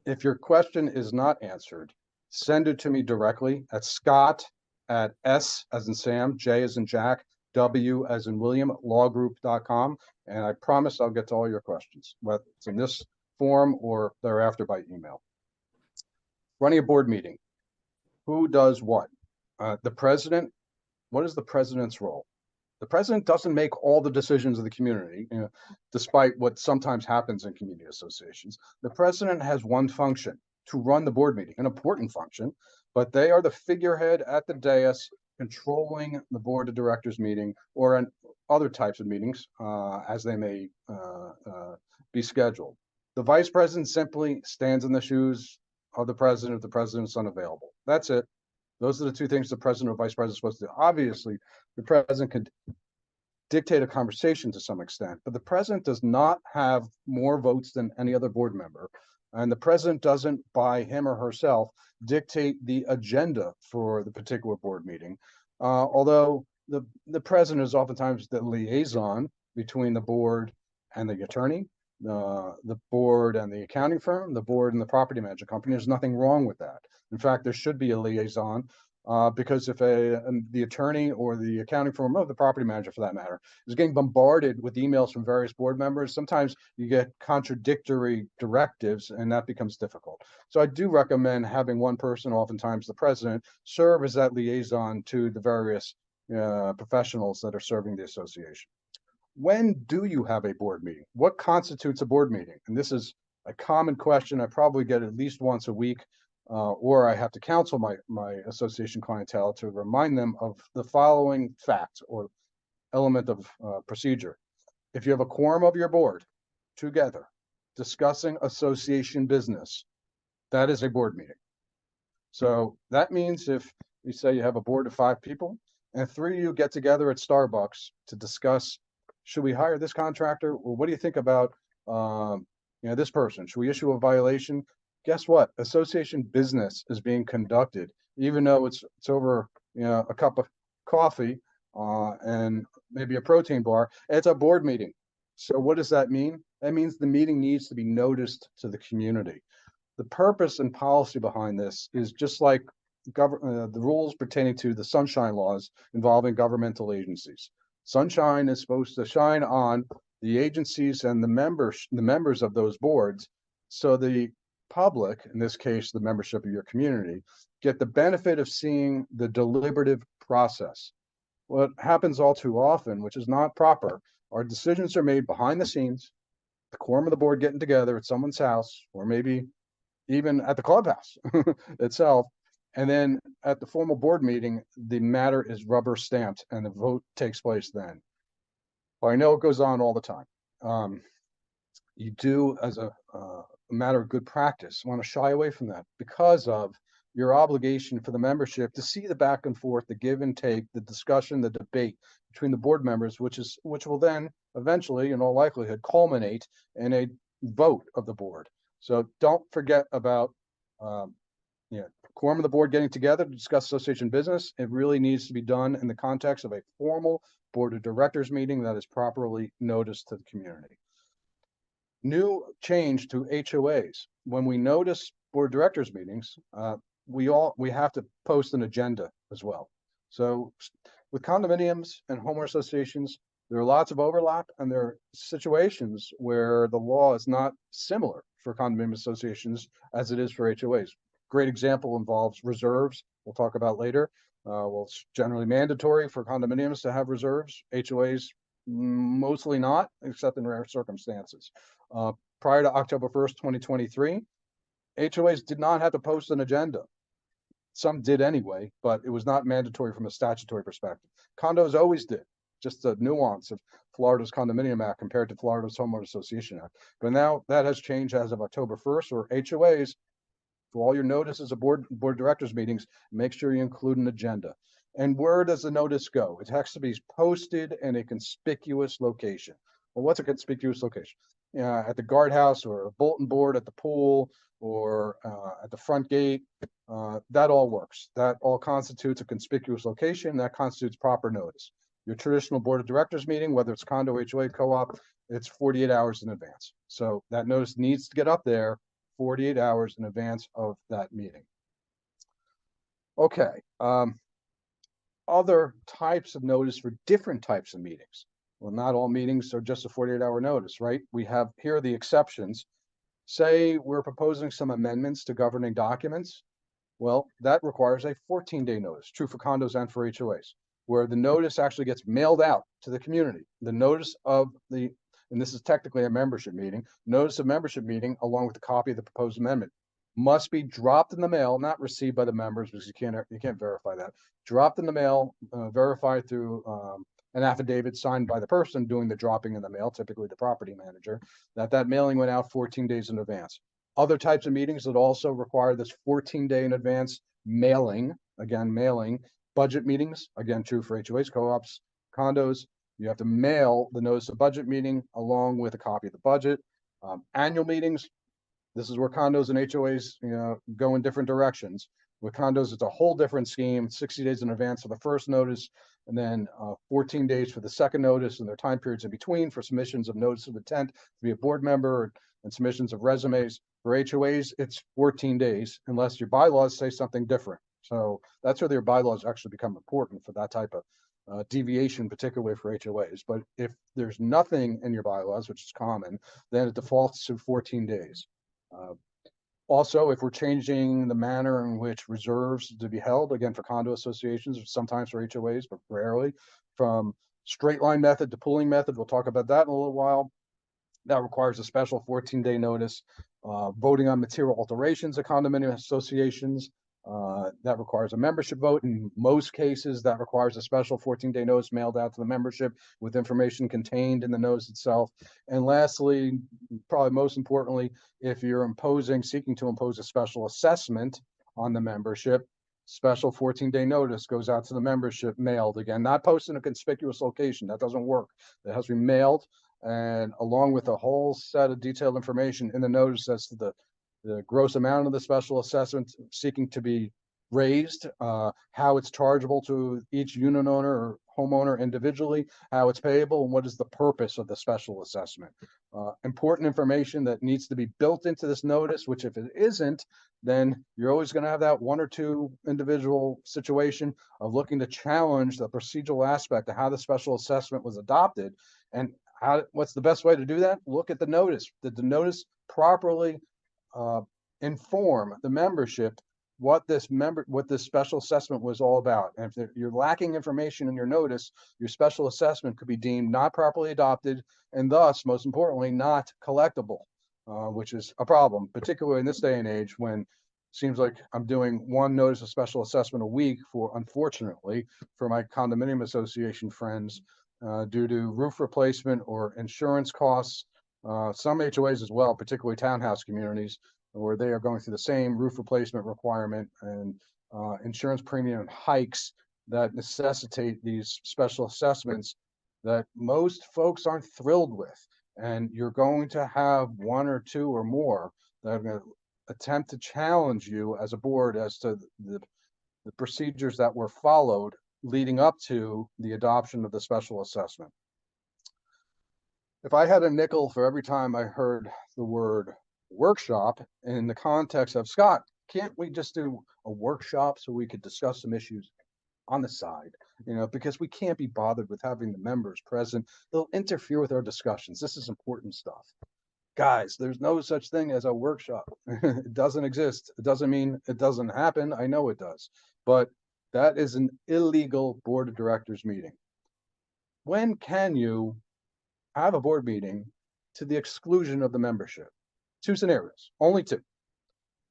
if your question is not answered, send it to me directly at Scott@S as in Sam, J as in Jack, W as in William, lawgroup.com. And I promise I'll get to all your questions, whether it's in this form or thereafter by email. Running a board meeting. Who does what? The president. What is the president's role? The president doesn't make all the decisions of the community, despite what sometimes happens in community associations. The president has one function: to run the board meeting, an important function, but they are the figurehead at the dais, controlling the board of directors meeting or in other types of meetings as they may be scheduled. The vice president simply stands in the shoes of the president if the president's unavailable. That's it. Those are the two things the president or vice president is supposed to do. Obviously, the president could dictate a conversation to some extent, but the president does not have more votes than any other board member. And the president doesn't, by him or herself, dictate the agenda for the particular board meeting. Although the president is oftentimes the liaison between the board and the attorney, the board and the accounting firm, the board and the property management company. There's nothing wrong with that. In fact, there should be a liaison, because if the attorney or the accounting firm, or the property manager for that matter, is getting bombarded with emails from various board members, sometimes you get contradictory directives, and that becomes difficult. So I do recommend having one person, oftentimes the president, serve as that liaison to the various professionals that are serving the association. When do you have a board meeting? What constitutes a board meeting? And this is a common question I probably get at least once a week. or I have to counsel my association clientele to remind them of the following fact or element of procedure. If you have a quorum of your board together discussing association business, that is a board meeting. So that means if you say you have a board of 5 people and 3 of you get together at Starbucks to discuss, should we hire this contractor? Well, what do you think about this person? Should we issue a violation? Guess what? Association business is being conducted, even though it's over a cup of coffee and maybe a protein bar. It's a board meeting. So what does that mean? That means the meeting needs to be noticed to the community. The purpose and policy behind this is just like the rules pertaining to the sunshine laws involving governmental agencies. Sunshine is supposed to shine on the agencies and the members of those boards, so the public, in this case the membership of your community, get the benefit of seeing the deliberative process. What happens all too often, which is not proper, are decisions are made behind the scenes, the quorum of the board getting together at someone's house, or maybe even at the clubhouse itself. And then at the formal board meeting, the matter is rubber stamped and the vote takes place then. Well, I know it goes on all the time. You do, as a matter of good practice, want to shy away from that because of your obligation for the membership to see the back and forth, the give and take, the discussion, the debate between the board members, which will then eventually, in all likelihood, culminate in a vote of the board. So don't forget about quorum of the board getting together to discuss association business. It really needs to be done in the context of a formal board of directors meeting that is properly noticed to the community. New change to HOAs. When we notice board of directors meetings, we have to post an agenda as well. So with condominiums and homeowner associations, there are lots of overlap, and there are situations where the law is not similar for condominium associations as it is for HOAs. Great example involves reserves. We'll talk about later. Well, it's generally mandatory for condominiums to have reserves. HOAs, mostly not, except in rare circumstances. Prior to October 1st, 2023, HOAs did not have to post an agenda. Some did anyway, but it was not mandatory from a statutory perspective. Condos always did. Just the nuance of Florida's Condominium Act compared to Florida's Homeowner Association Act. But now that has changed as of October 1st, or HOAs, for all your notices of board directors meetings, make sure you include an agenda. And where does the notice go? It has to be posted in a conspicuous location. Well, what's a conspicuous location? At the guardhouse, or a bulletin board at the pool, or at the front gate. That all works. That all constitutes a conspicuous location. That constitutes proper notice. Your traditional board of directors meeting, whether it's condo, HOA, co-op, it's 48 hours in advance. So that notice needs to get up there 48 hours in advance of that meeting. Okay. Other types of notice for different types of meetings. Well, not all meetings are just a 48-hour notice, right? We have here the exceptions. Say we're proposing some amendments to governing documents. Well, that requires a 14-day notice, true for condos and for HOAs, where the notice actually gets mailed out to the community. The notice of the, and this is technically a membership meeting, notice of membership meeting along with a copy of the proposed amendment must be dropped in the mail, not received by the members, because you can't verify that. Dropped in the mail, verified through an affidavit signed by the person doing the dropping in the mail, typically the property manager, that mailing went out 14 days in advance. Other types of meetings that also require this 14-day in advance mailing, again, mailing. Budget meetings, again, true for HOAs, co-ops, condos. You have to mail the notice of budget meeting along with a copy of the budget. Annual meetings, this is where condos and HOAs go in different directions. With condos, it's a whole different scheme, 60 days in advance for the first notice, and then 14 days for the second notice, and there are time periods in between for submissions of notice of intent to be a board member and submissions of resumes. For HOAs, it's 14 days, unless your bylaws say something different. So that's where their bylaws actually become important for that type of deviation, particularly for HOAs. But if there's nothing in your bylaws, which is common, then it defaults to 14 days. Also, if we're changing the manner in which reserves to be held, again, for condo associations, or sometimes for HOAs, but rarely, from straight line method to pooling method, we'll talk about that in a little while. That requires a special 14-day notice. Voting on material alterations of condominium associations, that requires a membership vote. In most cases, that requires a special 14-day notice mailed out to the membership with information contained in the notice itself. And lastly, probably most importantly, if you're seeking to impose a special assessment on the membership, special 14-day notice goes out to the membership, mailed, again, not posted in a conspicuous location. That doesn't work. It has to be mailed, and along with a whole set of detailed information in the notice as to the gross amount of the special assessment seeking to be raised, how it's chargeable to each unit owner or homeowner individually, how it's payable, and what is the purpose of the special assessment. Important information that needs to be built into this notice, which if it isn't, then you're always going to have that one or two individual situation of looking to challenge the procedural aspect of how the special assessment was adopted. And what's the best way to do that? Look at the notice. Did the notice properly inform the membership what this special assessment was all about? And if you're lacking information in your notice, your special assessment could be deemed not properly adopted, and thus, most importantly, not collectible, which is a problem, particularly in this day and age when it seems like I'm doing one notice of special assessment a week unfortunately, for my condominium association friends, due to roof replacement or insurance costs. Some HOAs as well, particularly townhouse communities, where they are going through the same roof replacement requirement and insurance premium hikes that necessitate these special assessments that most folks aren't thrilled with. And you're going to have one or two or more that are going to attempt to challenge you as a board as to the procedures that were followed leading up to the adoption of the special assessment. If I had a nickel for every time I heard the word workshop in the context of, Scott, can't we just do a workshop so we could discuss some issues on the side? Because we can't be bothered with having the members present. They'll interfere with our discussions. This is important stuff. Guys, there's no such thing as a workshop. It doesn't exist. It doesn't mean it doesn't happen. I know it does. But that is an illegal board of directors meeting. When can you have a board meeting to the exclusion of the membership? Two scenarios, only two.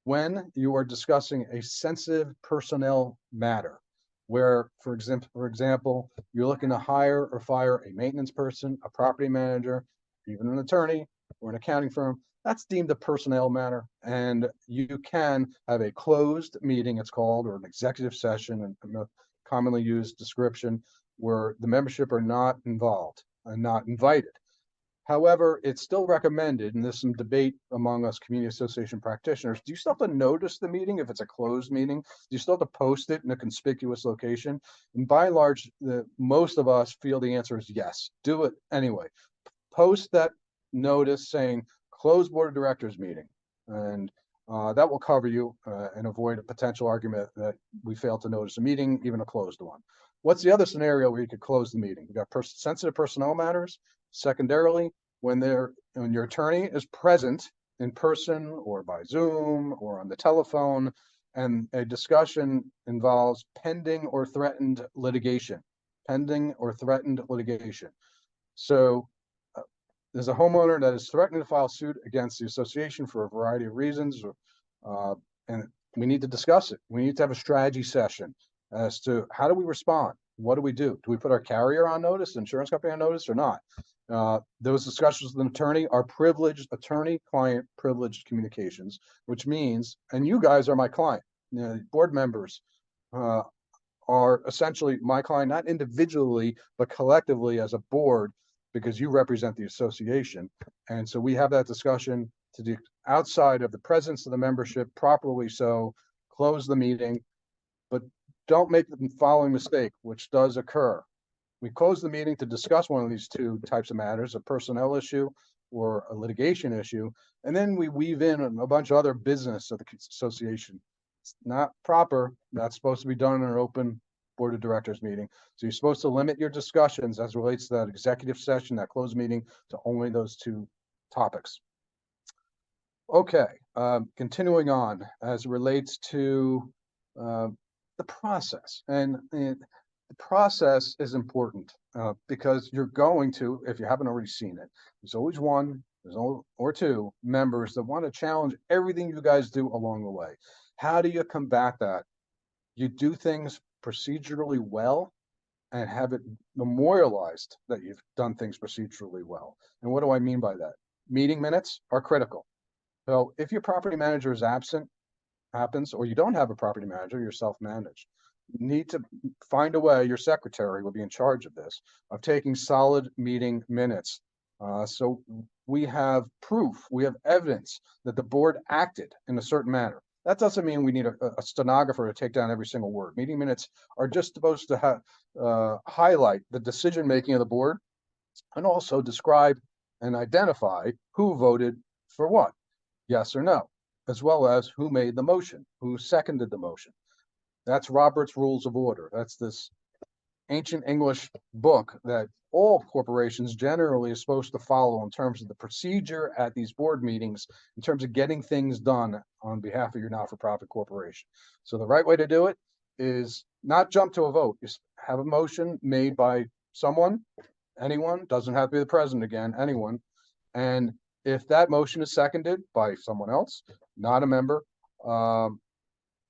When you are discussing a sensitive personnel matter, where, for example, you're looking to hire or fire a maintenance person, a property manager, even an attorney or an accounting firm, that's deemed a personnel matter, and you can have a closed meeting, it's called, or an executive session, and a commonly used description, where the membership are not involved and not invited. However, it's still recommended, and there's some debate among us community association practitioners, do you still have to notice the meeting if it's a closed meeting? Do you still have to post it in a conspicuous location? And by and large, most of us feel the answer is yes. Do it anyway. Post that notice saying closed board of directors meeting, and that will cover you and avoid a potential argument that we failed to notice a meeting, even a closed one. What's the other scenario where you could close the meeting? We've got sensitive personnel matters. Secondarily, when your attorney is present in person or by Zoom or on the telephone, and a discussion involves pending or threatened litigation. So there's a homeowner that is threatening to file suit against the association for a variety of reasons, and we need to discuss it. We need to have a strategy session as to how do we respond? What do we do? Do we put our carrier on notice, insurance company on notice, or not? Those discussions with an attorney are privileged, attorney-client privileged communications, which means, and you guys are my client, board members are essentially my client, not individually, but collectively as a board, because you represent the association. And so we have that discussion to do outside of the presence of the membership, properly so, close the meeting, but don't make the following mistake, which does occur. We close the meeting to discuss one of these two types of matters, a personnel issue or a litigation issue, and then we weave in a bunch of other business of the association. It's not proper. That's supposed to be done in an open board of directors meeting. So you're supposed to limit your discussions as relates to that executive session, that closed meeting, to only those two topics. Okay, continuing on as it relates to the process. And the process is important because you're going to, if you haven't already seen it, there's always one there's only or two members that want to challenge everything you guys do along the way. How do you combat that? You do things procedurally well and have it memorialized that you've done things procedurally well. And what do I mean by that? Meeting minutes are critical. So if your property manager is absent, or you don't have a property manager, you're self-managed, you need to find a way, your secretary will be in charge of this, of taking solid meeting minutes. So we have proof, we have evidence that the board acted in a certain manner. That doesn't mean we need a stenographer to take down every single word. Meeting minutes are just supposed to highlight the decision-making of the board and also describe and identify who voted for what, yes or no, as well as who made the motion, who seconded the motion. That's Robert's Rules of Order. That's this ancient English book that all corporations generally are supposed to follow in terms of the procedure at these board meetings, in terms of getting things done on behalf of your not-for-profit corporation. So the right way to do it is not jump to a vote. Just have a motion made by someone, anyone, doesn't have to be the president again, anyone. And if that motion is seconded by someone else, not a member,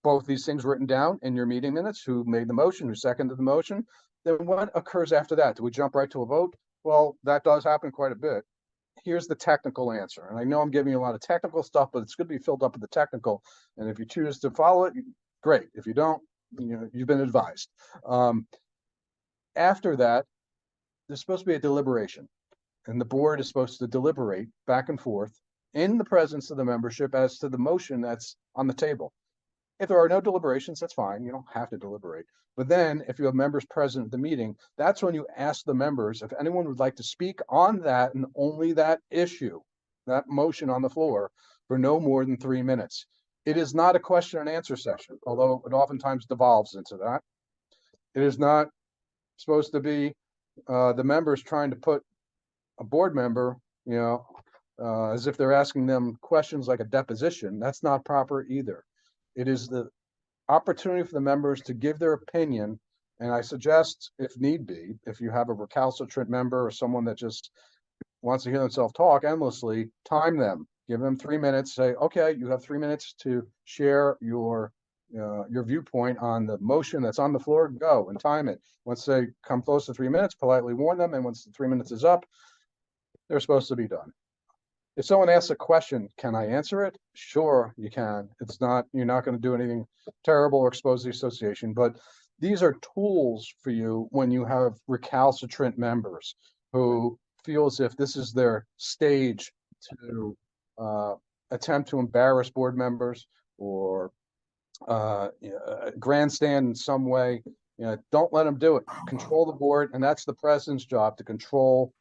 both these things written down in your meeting minutes, who made the motion, who seconded the motion, then what occurs after that? Do we jump right to a vote? Well, that does happen quite a bit. Here's the technical answer. And I know I'm giving you a lot of technical stuff, but it's going to be filled up with the technical. And if you choose to follow it, great. If you don't, you've been advised. After that, there's supposed to be a deliberation. And the board is supposed to deliberate back and forth in the presence of the membership as to the motion that's on the table. If there are no deliberations, that's fine. You don't have to deliberate. But then if you have members present at the meeting, that's when you ask the members if anyone would like to speak on that and only that issue, that motion on the floor, for no more than 3 minutes. It is not a question and answer session, although it oftentimes devolves into that. It is not supposed to be the members trying to put a board member, as if they're asking them questions like a deposition. That's not proper either. It is the opportunity for the members to give their opinion. And I suggest, if need be, if you have a recalcitrant member or someone that just wants to hear themselves talk endlessly, time them. Give them 3 minutes. Say, okay, you have 3 minutes to share your viewpoint on the motion that's on the floor. Go and time it. Once they come close to 3 minutes, politely warn them. And once the 3 minutes is up, they're supposed to be done. If someone asks a question, can I answer it? Sure, you can. You're not going to do anything terrible or expose the association, but these are tools for you when you have recalcitrant members who feel as if this is their stage to attempt to embarrass board members or grandstand in some way. Don't let them do it. Control the board, and that's the president's job, to control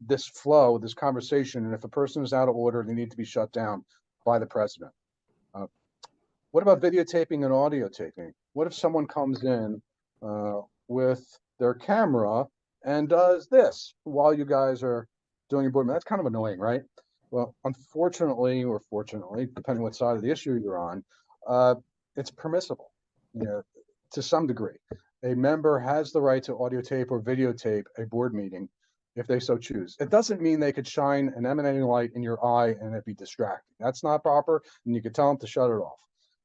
this flow, this conversation. And if a person is out of order, they need to be shut down by the president. What about videotaping and audio taping? What if someone comes in with their camera and does this while you guys are doing your board meeting? That's kind of annoying, right? Well, unfortunately, or fortunately, depending what side of the issue you're on, it's permissible, to some degree. A member has the right to audio tape or videotape a board meeting if they so choose. It doesn't mean they could shine an emanating light in your eye and it be distracting. That's not proper, and you could tell them to shut it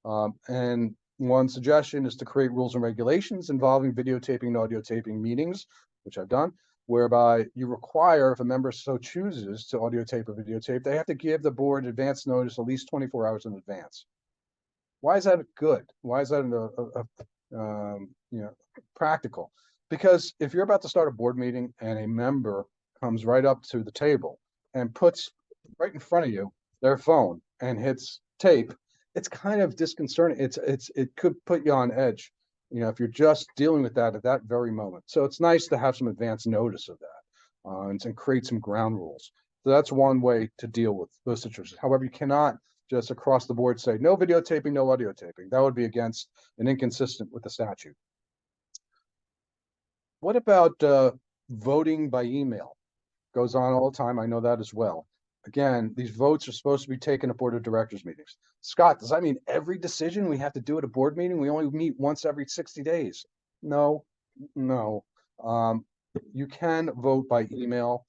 off. And one suggestion is to create rules and regulations involving videotaping and audio taping meetings, which I've done, whereby you require, if a member so chooses to audio tape or videotape, they have to give the board advance notice at least 24 hours in advance. Why is that good? Why is that practical? Because if you're about to start a board meeting and a member comes right up to the table and puts right in front of you their phone and hits tape, it's kind of disconcerting. It could put you on edge, if you're just dealing with that at that very moment. So it's nice to have some advance notice of that and create some ground rules. So that's one way to deal with those situations. However, you cannot just across the board say no videotaping, no audio taping. That would be against and inconsistent with the statute. What about voting by email? Goes on all the time. I know that as well. Again, these votes are supposed to be taken at board of directors meetings. Scott, does that mean every decision we have to do at a board meeting? We only meet once every 60 days. No. You can vote by email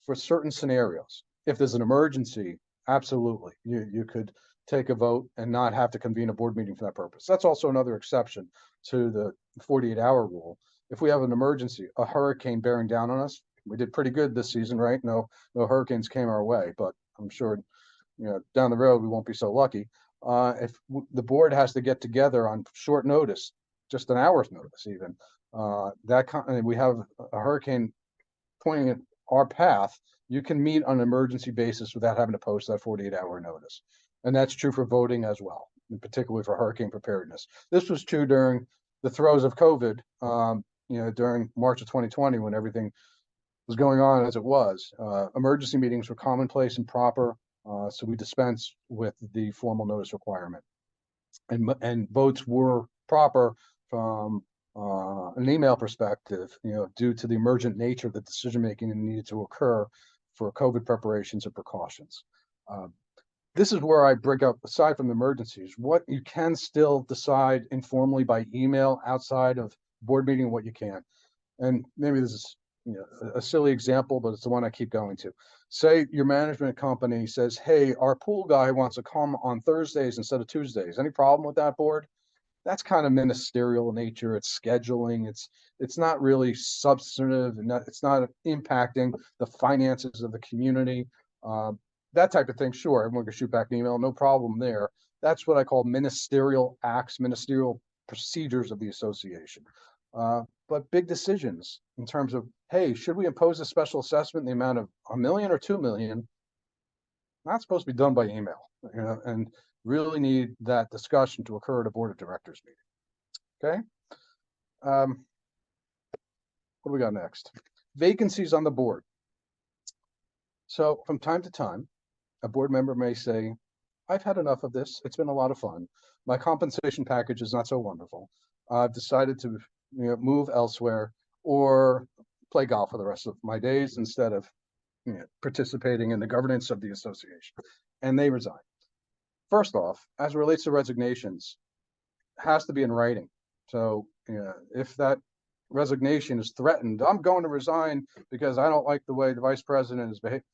for certain scenarios. If there's an emergency, absolutely, you could take a vote and not have to convene a board meeting for that purpose. That's also another exception to the 48-hour rule. If we have an emergency, a hurricane bearing down on us, we did pretty good this season, right? No hurricanes came our way, but I'm sure, down the road we won't be so lucky. If the board has to get together on short notice, just an hour's notice even, and we have a hurricane pointing at our path, you can meet on an emergency basis without having to post that 48-hour notice. And that's true for voting as well, and particularly for hurricane preparedness. This was true during the throes of COVID, during March of 2020, when everything was going on as it was. Emergency meetings were commonplace and proper, so we dispensed with the formal notice requirement. And votes were proper from an email perspective, due to the emergent nature of the decision-making that needed to occur for COVID preparations and precautions. This is where I bring up, aside from the emergencies, what you can still decide informally by email outside of board meeting, what you can. And maybe this is a silly example, but it's the one I keep going to. Say your management company says, hey, our pool guy wants to come on Thursdays instead of Tuesdays. Any problem with that, board? That's kind of ministerial in nature. It's scheduling. It's not really substantive, and it's not impacting the finances of the community. That type of thing, sure, everyone can shoot back an email, no problem there. That's what I call ministerial acts, ministerial procedures of the association. But big decisions in terms of, hey, should we impose a special assessment in the amount of $1 million or $2 million? Not supposed to be done by email, and really need that discussion to occur at a board of directors meeting. Okay. What do we got next? Vacancies on the board. So from time to time, a board member may say, I've had enough of this. It's been a lot of fun. My compensation package is not so wonderful. I've decided to move elsewhere or play golf for the rest of my days instead of participating in the governance of the association. And they resign. First off, as it relates to resignations, it has to be in writing. So if that resignation is threatened, I'm going to resign because I don't like the way the vice president is behaving,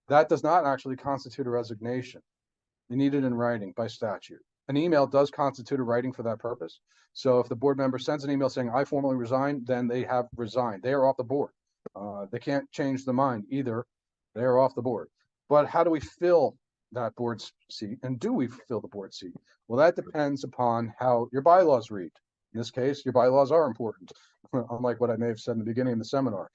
that does not actually constitute a resignation. You need it in writing by statute. An email does constitute a writing for that purpose. So if the board member sends an email saying, I formally resign, then they have resigned. They are off the board. They can't change their mind either. They are off the board. But how do we fill that board's seat? And do we fill the board seat? Well, that depends upon how your bylaws read. In this case, your bylaws are important, unlike what I may have said in the beginning of the seminar,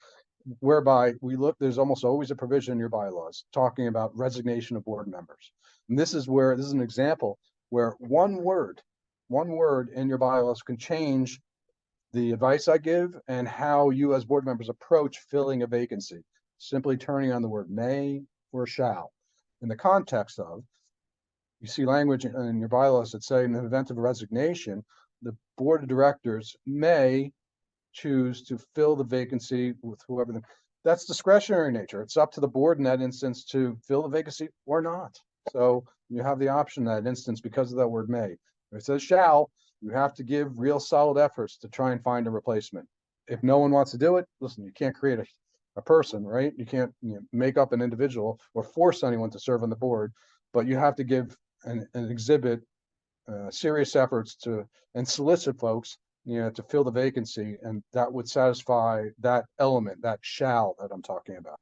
whereby we look, there's almost always a provision in your bylaws talking about resignation of board members. And this is an example where one word in your bylaws can change the advice I give and how you as board members approach filling a vacancy. Simply turning on the word may or shall. In the context of, you see language in your bylaws that say in the event of a resignation, the board of directors may choose to fill the vacancy with whoever. That's discretionary nature. It's up to the board in that instance to fill the vacancy or not. So you have the option in that instance because of that word may. If it says shall, you have to give real solid efforts to try and find a replacement. If no one wants to do it, listen, you can't create a person, right? You can't make up an individual or force anyone to serve on the board, but you have to give and exhibit serious efforts and solicit folks to fill the vacancy, and that would satisfy that element, that shall that I'm talking about.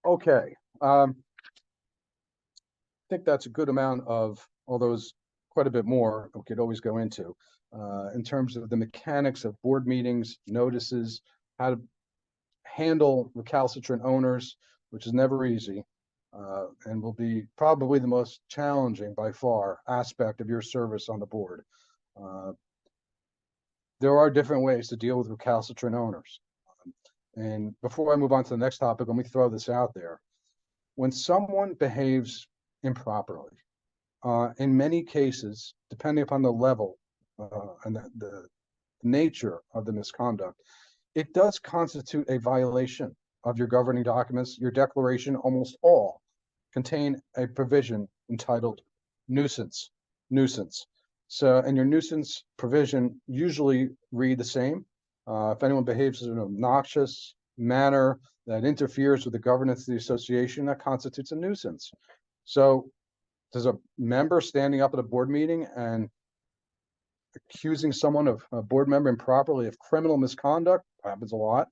Okay. I think that's a good amount of, although there's quite a bit more we could always go into in terms of the mechanics of board meetings, notices, how to handle recalcitrant owners, which is never easy, and will be probably the most challenging by far aspect of your service on the board. There are different ways to deal with recalcitrant owners. And before I move on to the next topic, let me throw this out there. When someone behaves improperly, in many cases, depending upon the level and the nature of the misconduct, it does constitute a violation of your governing documents. Your declaration, almost all, contain a provision entitled nuisance. So, and your nuisance provision usually read the same. If anyone behaves in an obnoxious manner that interferes with the governance of the association, that constitutes a nuisance. So does a member standing up at a board meeting and accusing someone of a board member improperly of criminal misconduct, happens a lot,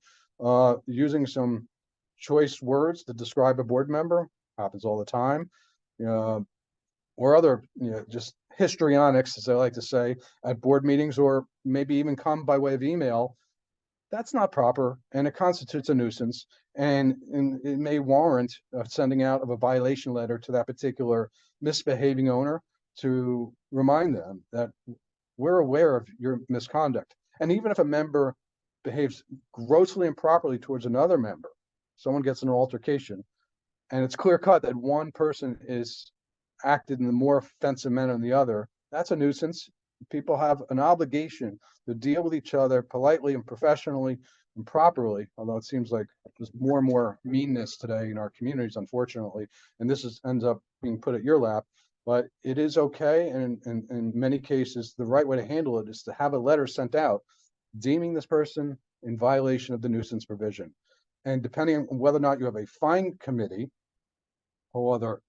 using some choice words to describe a board member, happens all the time, or other, just histrionics, as I like to say, at board meetings, or maybe even come by way of email, that's not proper, and it constitutes a nuisance, and it may warrant sending out of a violation letter to that particular misbehaving owner to remind them that we're aware of your misconduct. And even if a member behaves grossly improperly towards another member, someone gets in an altercation, and it's clear cut that one person is acted in the more offensive manner than the other, that's a nuisance. People have an obligation to deal with each other politely and professionally and properly, although it seems like there's more and more meanness today in our communities, unfortunately, and this ends up being put at your lap. But it is okay, and in many cases, the right way to handle it is to have a letter sent out deeming this person in violation of the nuisance provision. And depending on whether or not you have a fine committee, whole other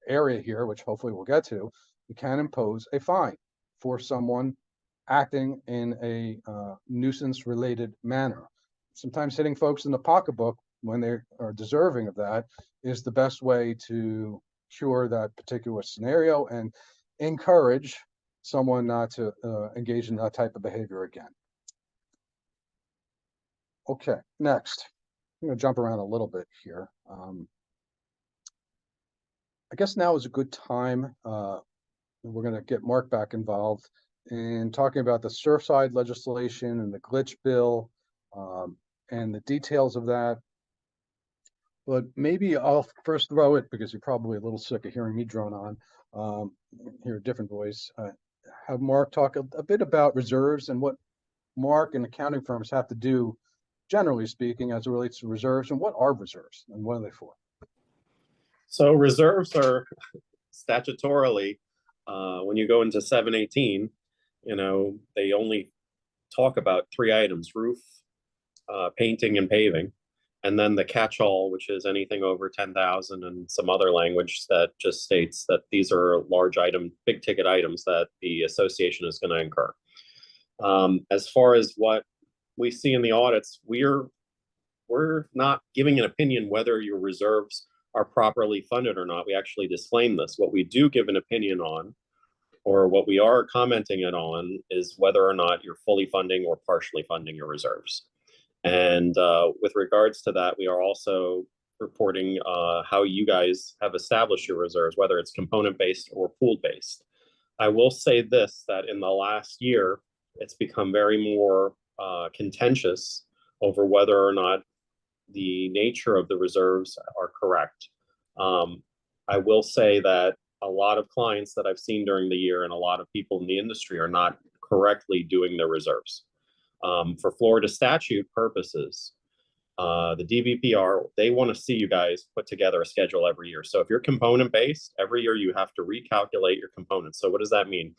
area here, which hopefully we'll get to, you can impose a fine for someone acting in a nuisance-related manner. Sometimes hitting folks in the pocketbook when they are deserving of that is the best way to cure that particular scenario and encourage someone not to engage in that type of behavior again. Okay, next. I'm going to jump around a little bit here. I guess now is a good time. We're going to get Marc back involved in talking about the Surfside legislation and the glitch bill and the details of that. But maybe I'll first throw it, because you're probably a little sick of hearing me drone on, hear a different voice. Have Marc talk a bit about reserves and what Marc and accounting firms have to do, generally speaking, as it relates to reserves, and what are reserves and what are they for?
So reserves are statutorily, when you go into 718, they only talk about 3 items: roof, painting, and paving. And then the catch-all, which is anything over 10,000, and some other language that just states that these are large item, big ticket items that the association is going to incur. As far as what we see in the audits, we're not giving an opinion whether your reserves are properly funded or not. We actually disclaim this. What we do give an opinion on, or what we are commenting it on, is whether or not you're fully funding or partially funding your reserves. And with regards to that, we are also reporting how you guys have established your reserves, whether it's component-based or pooled-based. I will say this, that in the last year, it's become very more contentious over whether or not the nature of the reserves are correct. I will say that a lot of clients that I've seen during the year and a lot of people in the industry are not correctly doing their reserves. For Florida statute purposes, the DVPR, they want to see you guys put together a schedule every year. So if you're component-based, every year you have to recalculate your components. So what does that mean?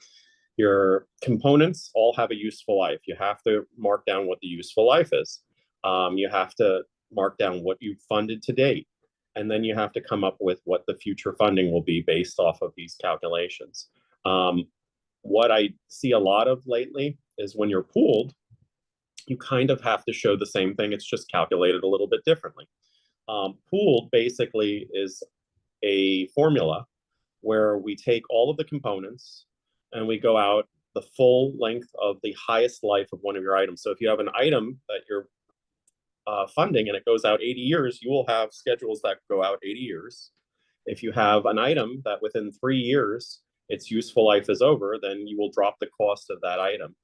Your components all have a useful life. You have to mark down what the useful life is. You have to mark down what you've funded to date. And then you have to come up with what the future funding will be based off of these calculations. What I see a lot of lately is when you're pooled, you kind of have to show the same thing. It's just calculated a little bit differently. Pooled basically is a formula where we take all of the components and we go out the full length of the highest life of one of your items. So if you have an item that you're funding and it goes out 80 years, you will have schedules that go out 80 years. If you have an item that within 3 years its useful life is over, then you will drop the cost of that item.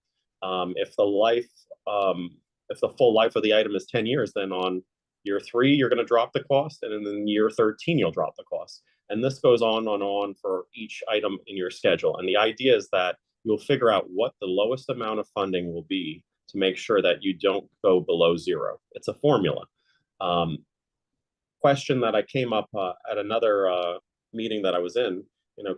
If the full life of the item is 10 years, then on year 3, you're going to drop the cost. And then in year 13, you'll drop the cost. And this goes on and on for each item in your schedule. And the idea is that you'll figure out what the lowest amount of funding will be to make sure that you don't go below 0. It's a formula. Question that I came up at another meeting that I was in,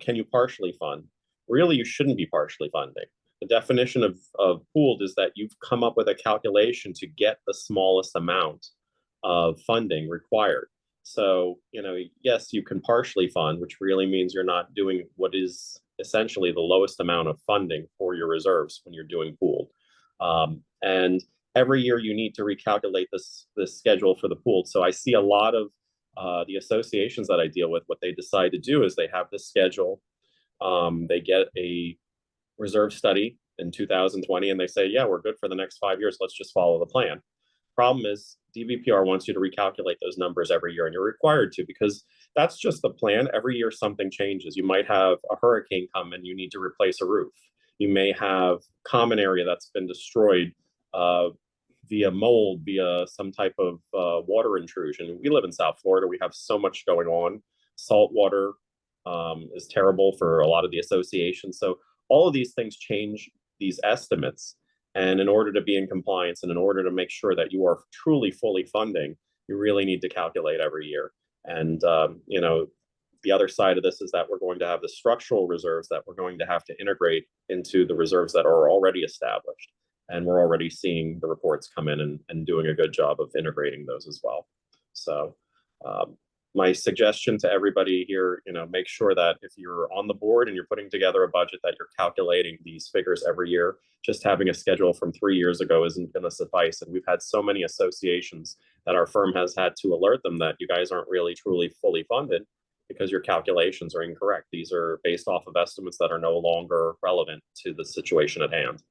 can you partially fund? Really, you shouldn't be partially funding. The definition of pooled is that you've come up with a calculation to get the smallest amount of funding required. So, yes, you can partially fund, which really means you're not doing what is essentially the lowest amount of funding for your reserves when you're doing pooled. And every year you need to recalculate this schedule for the pooled. So I see a lot of the associations that I deal with, what they decide to do is they have this schedule. They get a reserve study in 2020 and they say, yeah, we're good for the next 5 years. Let's just follow the plan. Problem is DVPR wants you to recalculate those numbers every year, and you're required to, because that's just the plan. Every year something changes. You might have a hurricane come and you need to replace a roof. You may have common area that's been destroyed via mold, via some type of water intrusion. We live in South Florida. We have so much going on. Salt water is terrible for a lot of the associations. So all of these things change these estimates. And in order to be in compliance and in order to make sure that you are truly fully funding, you really need to calculate every year. And, the other side of this is that we're going to have the structural reserves that we're going to have to integrate into the reserves that are already established. And we're already seeing the reports come in and doing a good job of integrating those as well. So my suggestion to everybody here, make sure that if you're on the board and you're putting together a budget, that you're calculating these figures every year. Just having a schedule from 3 years ago isn't going to suffice. And we've had so many associations that our firm has had to alert them that you guys aren't really truly fully funded because your calculations are incorrect. These are based off of estimates that are no longer relevant to the situation at hand.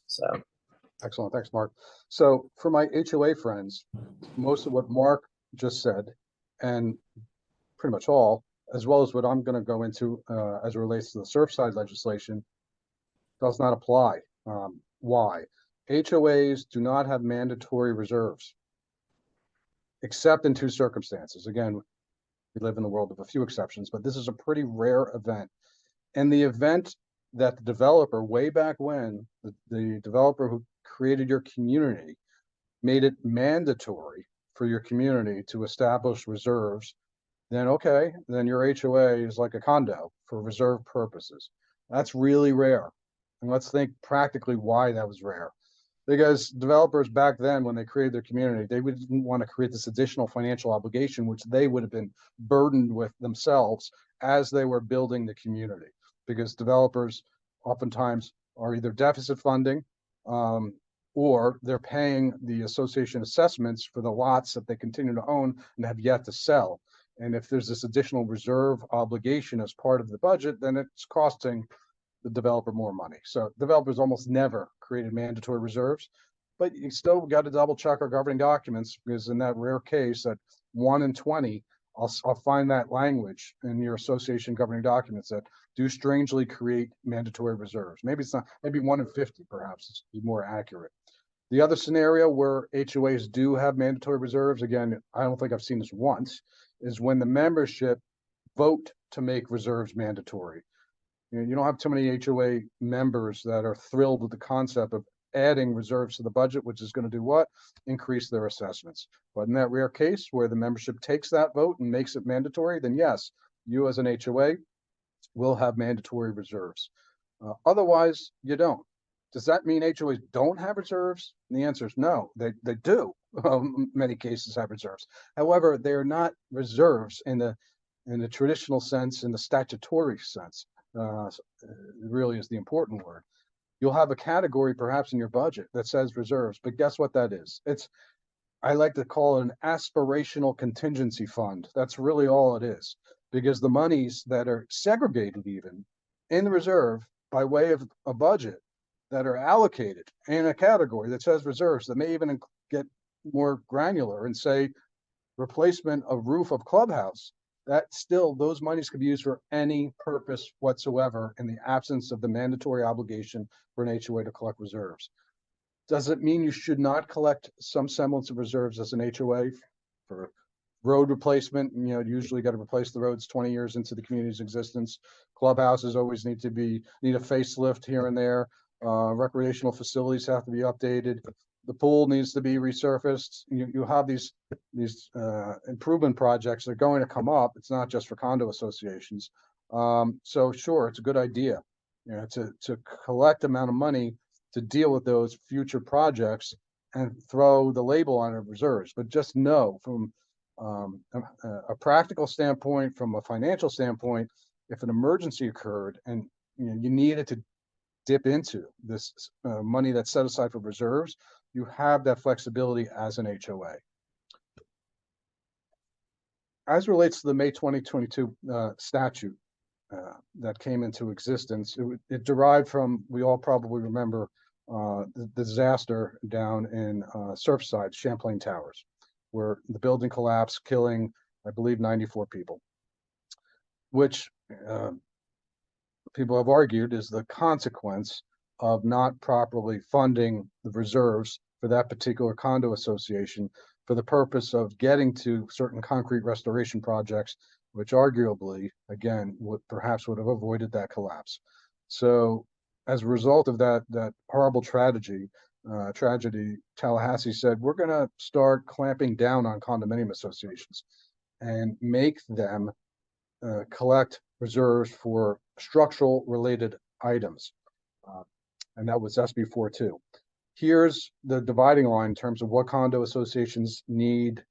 So.
Excellent. Thanks, Mark. So for my HOA friends, most of what Mark just said, and pretty much all, as well as what I'm going to go into as it relates to the Surfside legislation, does not apply. Why? HOAs do not have mandatory reserves, except in 2 circumstances. Again, we live in the world of a few exceptions, but this is a pretty rare event. And the event that the developer, way back when, the developer who created your community made it mandatory for your community to establish reserves, then okay, then your HOA is like a condo for reserve purposes. That's really rare. And let's think practically why that was rare. Because developers back then, when they created their community, they didn't want to create this additional financial obligation, which they would have been burdened with themselves as they were building the community. Because developers oftentimes are either deficit funding or they're paying the association assessments for the lots that they continue to own and have yet to sell. And if there's this additional reserve obligation as part of the budget, then it's costing the developer more money. So developers almost never created mandatory reserves, but you still got to double check our governing documents, because in that rare case that 1 in 20, I'll find that language in your association governing documents that do strangely create mandatory reserves. Maybe it's not, maybe 1 in 50 perhaps is more accurate. The other scenario where HOAs do have mandatory reserves, again, I don't think I've seen this once, is when the membership vote to make reserves mandatory. You don't have too many HOA members that are thrilled with the concept of adding reserves to the budget, which is going to do what? Increase their assessments. But in that rare case where the membership takes that vote and makes it mandatory, then yes, you as an HOA will have mandatory reserves. Otherwise, you don't. Does that mean HOAs don't have reserves? And the answer is no, they do. Many cases have reserves. However, they are not reserves in the traditional sense, in the statutory sense. Really is the important word. You'll have a category perhaps in your budget that says reserves, but guess what that is? I like to call it an aspirational contingency fund. That's really all it is, because the monies that are segregated even in the reserve by way of a budget that are allocated in a category that says reserves, that may even get more granular and say replacement of roof of clubhouse, that still, those monies could be used for any purpose whatsoever in the absence of the mandatory obligation for an HOA to collect reserves. Does it mean you should not collect some semblance of reserves as an HOA for road replacement? Usually got to replace the roads 20 years into the community's existence. Clubhouses always need a facelift here and there. Recreational facilities have to be updated. The pool needs to be resurfaced. You have these improvement projects that are going to come up. It's not just for condo associations. So sure, it's a good idea, to collect amount of money to deal with those future projects and throw the label on it reserves, but just know from a practical standpoint, from a financial standpoint, if an emergency occurred and you needed to dip into this money that's set aside for reserves, you have that flexibility as an HOA. As relates to the May 2022 statute that came into existence, it derived from, we all probably remember the disaster down in Surfside, Champlain Towers, where the building collapsed, killing, I believe, 94 people, which people have argued is the consequence of not properly funding the reserves for that particular condo association for the purpose of getting to certain concrete restoration projects, which arguably, again, would have avoided that collapse. So as a result of that horrible tragedy, Tallahassee said, we're going to start clamping down on condominium associations and make them collect reserves for structural related items. And that was SB 42. Here's the dividing line in terms of what condo associations need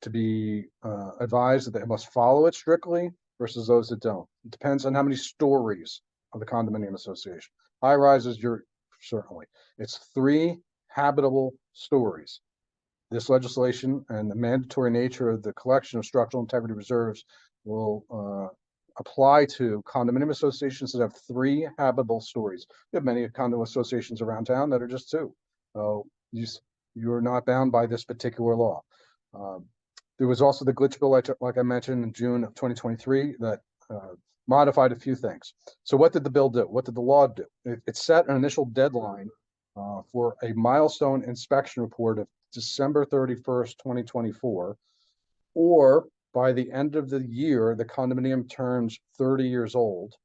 to be advised that they must follow it strictly versus those that don't. It depends on how many stories of the condominium association. High rises, certainly. It's 3 habitable stories. This legislation and the mandatory nature of the collection of structural integrity reserves will apply to condominium associations that have 3 habitable stories. We have many condo associations around town that are just 2. So you're not bound by this particular law. There was also the glitch bill, like I mentioned, in June of 2023 that modified a few things. So what did the bill do? What did the law do? It set an initial deadline for a milestone inspection report of December 31st, 2024, or by the end of the year, the condominium turns 30 years old,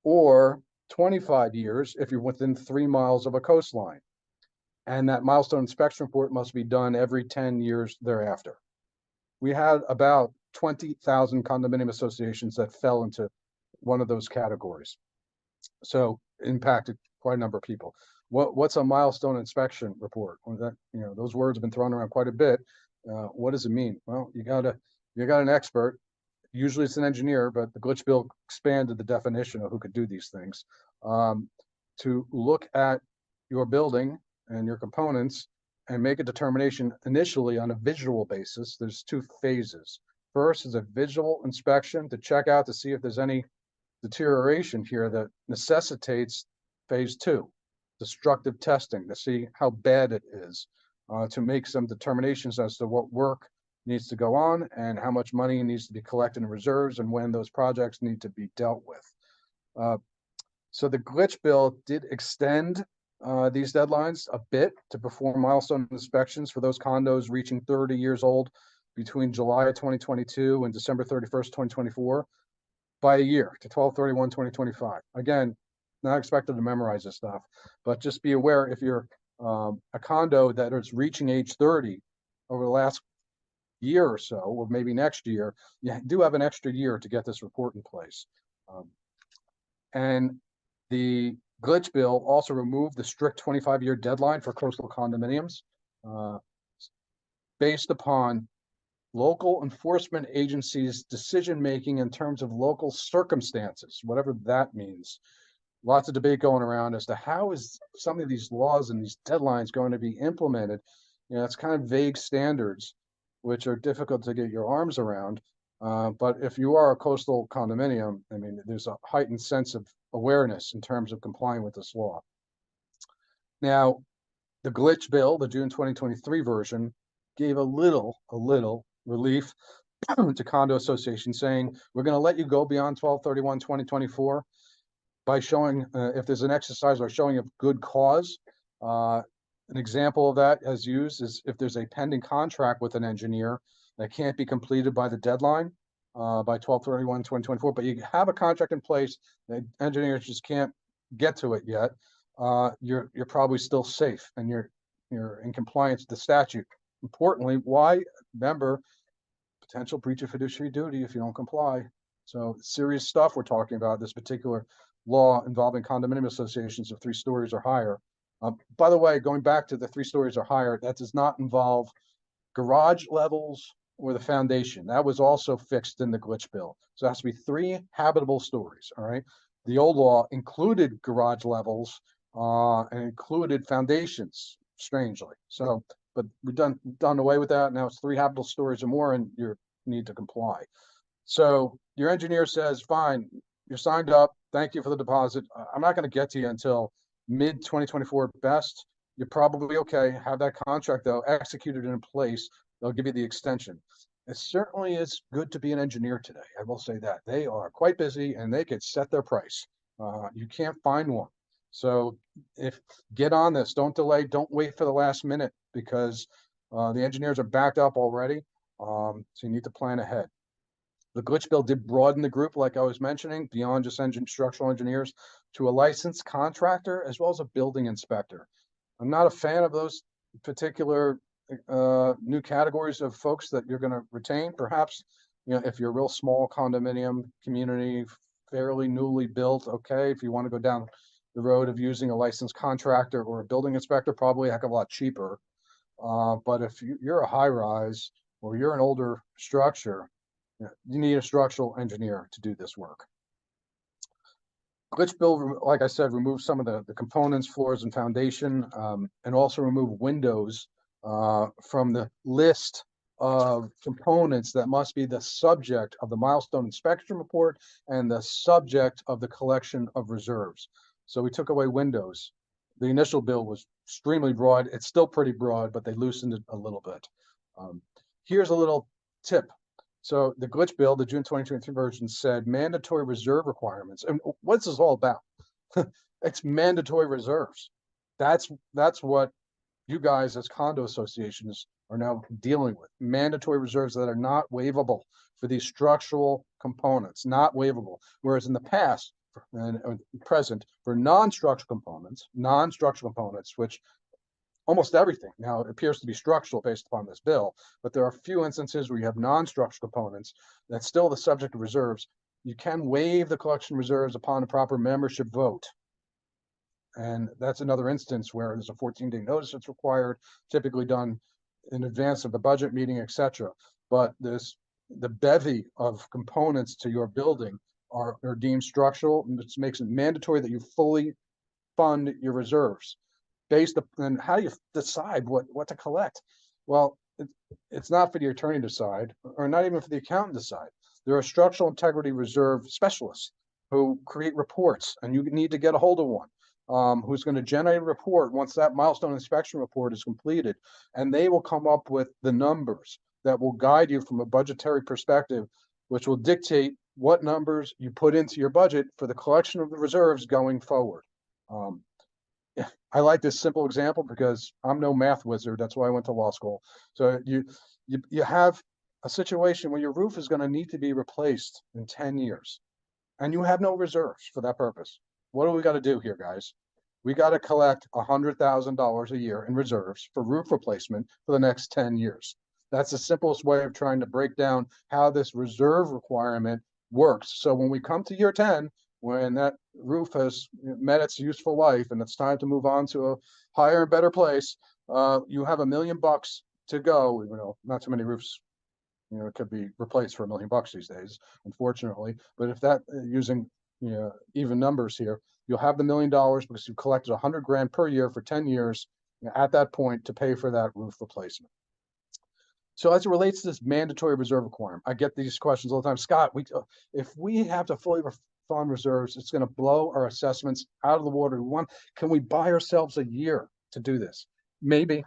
or 25 years if you're within 3 miles of a coastline. And that milestone inspection report must be done every 10 years thereafter. We had about 20,000 condominium associations that fell into one of those categories. So impacted quite a number of people. What's a milestone inspection report? Well, that, those words have been thrown around quite a bit. What does it mean? Well, you got an expert. Usually it's an engineer, but the glitch bill expanded the definition of who could do these things, to look at your building and your components and make a determination initially on a visual basis. There's 2 phases. First is a visual inspection to check out to see if there's any deterioration here that necessitates phase 2, destructive testing to see how bad it is, to make some determinations as to what work needs to go on and how much money needs to be collected in reserves and when those projects need to be dealt with. So the glitch bill did extend these deadlines a bit to perform milestone inspections for those condos reaching 30 years old between July of 2022 and December 31st, 2024 by a year to 12/31/2025. Again, not expected to memorize this stuff, but just be aware if you're a condo that is reaching age 30 over the last year or so, or maybe next year, you do have an extra year to get this report in place. And the glitch bill also removed the strict 25-year deadline for coastal condominiums based upon local enforcement agencies' decision-making in terms of local circumstances, whatever that means. Lots of debate going around as to how is some of these laws and these deadlines going to be implemented. It's kind of vague standards, which are difficult to get your arms around. But if you are a coastal condominium, I mean, there's a heightened sense of awareness in terms of complying with this law. Now, the glitch bill, the June 2023 version, gave a little relief to condo associations, saying we're going to let you go beyond 12/31/2024 by showing if there's an exercise or showing of good cause. An example of that as used is if there's a pending contract with an engineer that can't be completed by the deadline by 12/31/2024, but you have a contract in place, the engineers just can't get to it yet, you're probably still safe and you're in compliance with the statute. Importantly, why? Remember, potential breach of fiduciary duty if you don't comply. So serious stuff we're talking about, this particular law involving condominium associations of 3 stories or higher. By the way, going back to the 3 stories or higher, that does not involve garage levels or the foundation. That was also fixed in the glitch bill. So it has to be 3 habitable stories, all right? The old law included garage levels and included foundations, strangely. So, but we've done away with that. Now it's 3 habitable stories or more, and you need to comply. So your engineer says, fine, you're signed up. Thank you for the deposit. I'm not going to get to you until mid 2024 best. You're probably okay. Have that contract though executed in place. They'll give you the extension. It certainly is good to be an engineer today. I will say that they are quite busy and they could set their price. You can't find one. So if get on this, don't delay, don't wait for the last minute because the engineers are backed up already. So you need to plan ahead. The glitch bill did broaden the group, like I was mentioning, beyond just structural engineers to a licensed contractor as well as a building inspector. I'm not a fan of those particular new categories of folks that you're going to retain. Perhaps, if you're a real small condominium community, fairly newly built, okay. If you want to go down the road of using a licensed contractor or a building inspector, probably a heck of a lot cheaper. But if you're a high rise or you're an older structure, you need a structural engineer to do this work. Glitch bill, like I said, remove some of the components, floors, and foundation, and also remove windows from the list of components that must be the subject of the milestone inspection report and the subject of the collection of reserves. So we took away windows. The initial bill was extremely broad. It's still pretty broad, but they loosened it a little bit. Here's a little tip. So the glitch bill, the June 2023 version, said mandatory reserve requirements. And what's this all about? It's mandatory reserves. That's what you guys as condo associations are now dealing with. Mandatory reserves that are not waivable for these structural components, not waivable. Whereas in the past and present, for non-structural components, which almost everything now appears to be structural based upon this bill, but there are a few instances where you have non-structural components that's still the subject of reserves. You can waive the collection reserves upon a proper membership vote. And that's another instance where there's a 14-day notice that's required, typically done in advance of the budget meeting, etc. But the bevy of components to your building are deemed structural, and it makes it mandatory that you fully fund your reserves. Based on how do you decide what to collect? Well, it's not for the attorney to decide, or not even for the accountant to decide. There are structural integrity reserve specialists who create reports, and you need to get a hold of one who's going to generate a report once that milestone inspection report is completed, and they will come up with the numbers that will guide you from a budgetary perspective, which will dictate what numbers you put into your budget for the collection of the reserves going forward. I like this simple example because I'm no math wizard. That's why I went to law school. So you have a situation where your roof is going to need to be replaced in 10 years and you have no reserves for that purpose. What do we got to do here, guys? We got to collect $100,000 a year in reserves for roof replacement for the next 10 years. That's the simplest way of trying to break down how this reserve requirement works. So when we come to year 10, when that roof has met its useful life and it's time to move on to a higher and better place, you have $1 million to go. Not too many roofs, could be replaced for $1 million these days, unfortunately. But if that using even numbers here, you'll have the $1 million because you've collected $100,000 per year for 10 years at that point to pay for that roof replacement. So as it relates to this mandatory reserve requirement, I get these questions all the time. Scott, if we have to fully fund reserves, it's going to blow our assessments out of the water. Can we buy ourselves a year to do this? Maybe.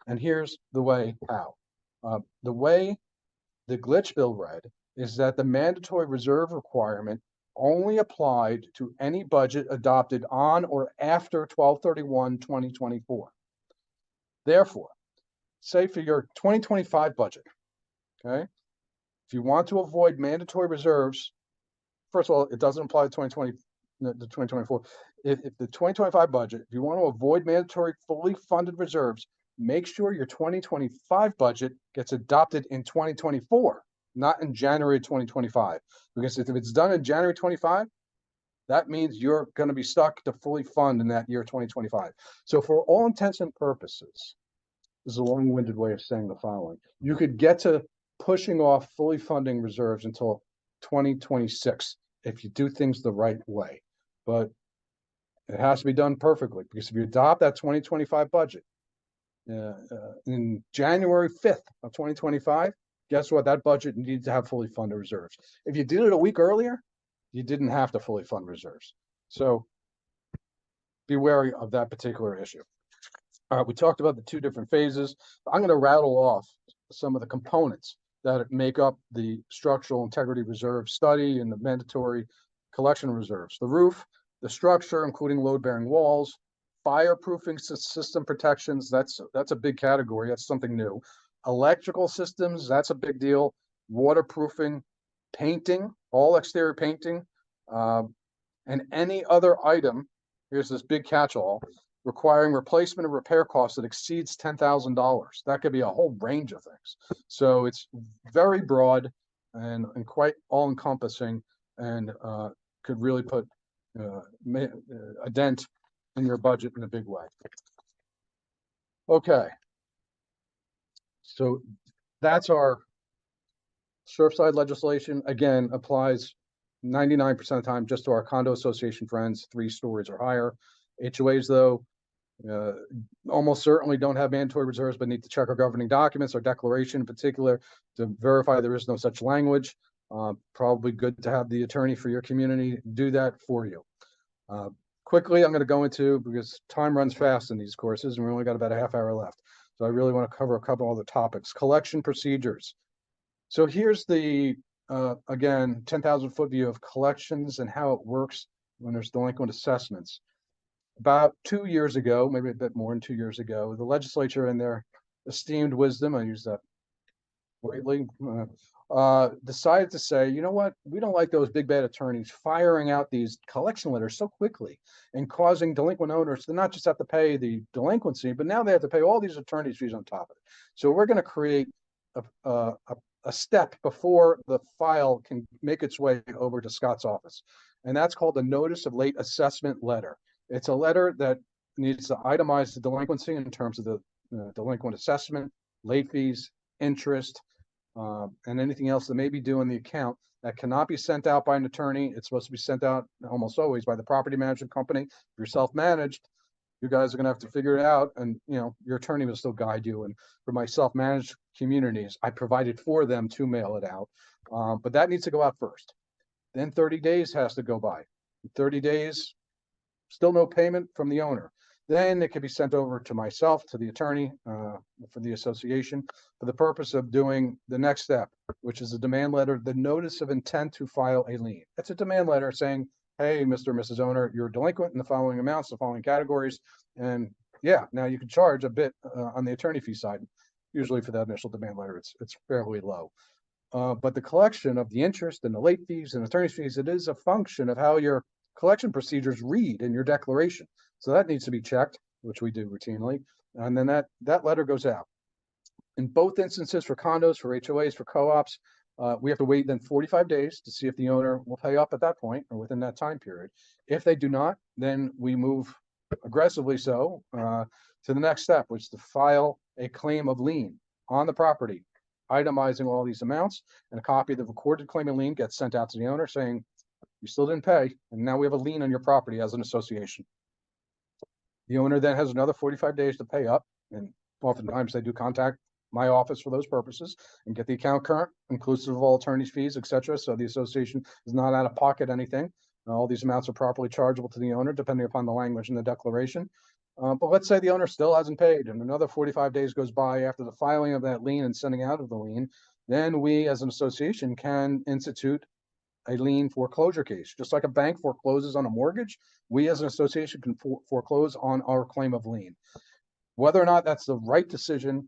And here's the way how. The way the glitch bill read is that the mandatory reserve requirement only applied to any budget adopted on or after 12/31/2024. Therefore, say for your 2025 budget, okay, if you want to avoid mandatory reserves, first of all, it doesn't apply to 2024. If the 2025 budget, if you want to avoid mandatory fully funded reserves, make sure your 2025 budget gets adopted in 2024, not in January 2025. Because if it's done in January 25, that means you're going to be stuck to fully fund in that year 2025. So for all intents and purposes, this is a long-winded way of saying the following. You could get to pushing off fully funding reserves until 2026 if you do things the right way. But it has to be done perfectly, because if you adopt that 2025 budget in January 5th of 2025, guess what? That budget needs to have fully funded reserves. If you did it a week earlier, you didn't have to fully fund reserves. So be wary of that particular issue. All right, we talked about the two different phases. I'm going to rattle off some of the components that make up the structural integrity reserve study and the mandatory collection reserves. The roof, the structure, including load-bearing walls, fireproofing system protections, that's a big category, that's something new. Electrical systems, that's a big deal. Waterproofing, painting, all exterior painting, and any other item, here's this big catch-all, requiring replacement or repair costs that exceeds $10,000. That could be a whole range of things. So it's very broad and quite all-encompassing, and could really put a dent in your budget in a big way. Okay. So that's our Surfside legislation. Again, applies 99% of the time just to our condo association friends, 3 stories or higher. HOAs, though, almost certainly don't have mandatory reserves, but need to check our governing documents, our declaration in particular, to verify there is no such language. Probably good to have the attorney for your community do that for you. Quickly, I'm going to go into, because time runs fast in these courses, and we only got about a half hour left. So I really want to cover a couple other topics. Collection procedures. So here's the, again, 10,000-foot view of collections and how it works when there's delinquent assessments. About 2 years ago, maybe a bit more than 2 years ago, the legislature, in their esteemed wisdom, I use that lightly, decided to say, you know what, we don't like those big bad attorneys firing out these collection letters so quickly and causing delinquent owners to not just have to pay the delinquency, but now they have to pay all these attorney's fees on top of it. So we're going to create a step before the file can make its way over to Scott's office. And that's called the Notice of Late Assessment Letter. It's a letter that needs to itemize the delinquency in terms of the delinquent assessment, late fees, interest, and anything else that may be due in the account. That cannot be sent out by an attorney. It's supposed to be sent out almost always by the property management company. If you're self-managed, you guys are going to have to figure it out, and your attorney will still guide you. And for my self-managed communities, I provided for them to mail it out, but that needs to go out first. Then 30 days has to go by. 30 days, still no payment from the owner. Then it can be sent over to myself, to the attorney for the association, for the purpose of doing the next step, which is a demand letter, the notice of intent to file a lien. It's a demand letter saying, hey, Mr. or Mrs. Owner, you're delinquent in the following amounts, the following categories. And yeah, now you can charge a bit on the attorney fee side. Usually for that initial demand letter, it's fairly low. But the collection of the interest and the late fees and attorney's fees, it is a function of how your collection procedures read in your declaration. So that needs to be checked, which we do routinely. And then that letter goes out. In both instances, for condos, for HOAs, for co-ops, we have to wait then 45 days to see if the owner will pay up at that point or within that time period. If they do not, then we move aggressively to the next step, which is to file a claim of lien on the property, itemizing all these amounts, and a copy of the recorded claim of lien gets sent out to the owner saying, you still didn't pay, and now we have a lien on your property as an association. The owner then has another 45 days to pay up, and oftentimes they do contact my office for those purposes and get the account current, inclusive of all attorney's fees, etc. So the association is not out of pocket anything. All these amounts are properly chargeable to the owner, depending upon the language in the declaration. But let's say the owner still hasn't paid, and another 45 days goes by after the filing of that lien and sending out of the lien. Then we, as an association, can institute a lien foreclosure case. Just like a bank forecloses on a mortgage, we as an association can foreclose on our claim of lien. Whether or not that's the right decision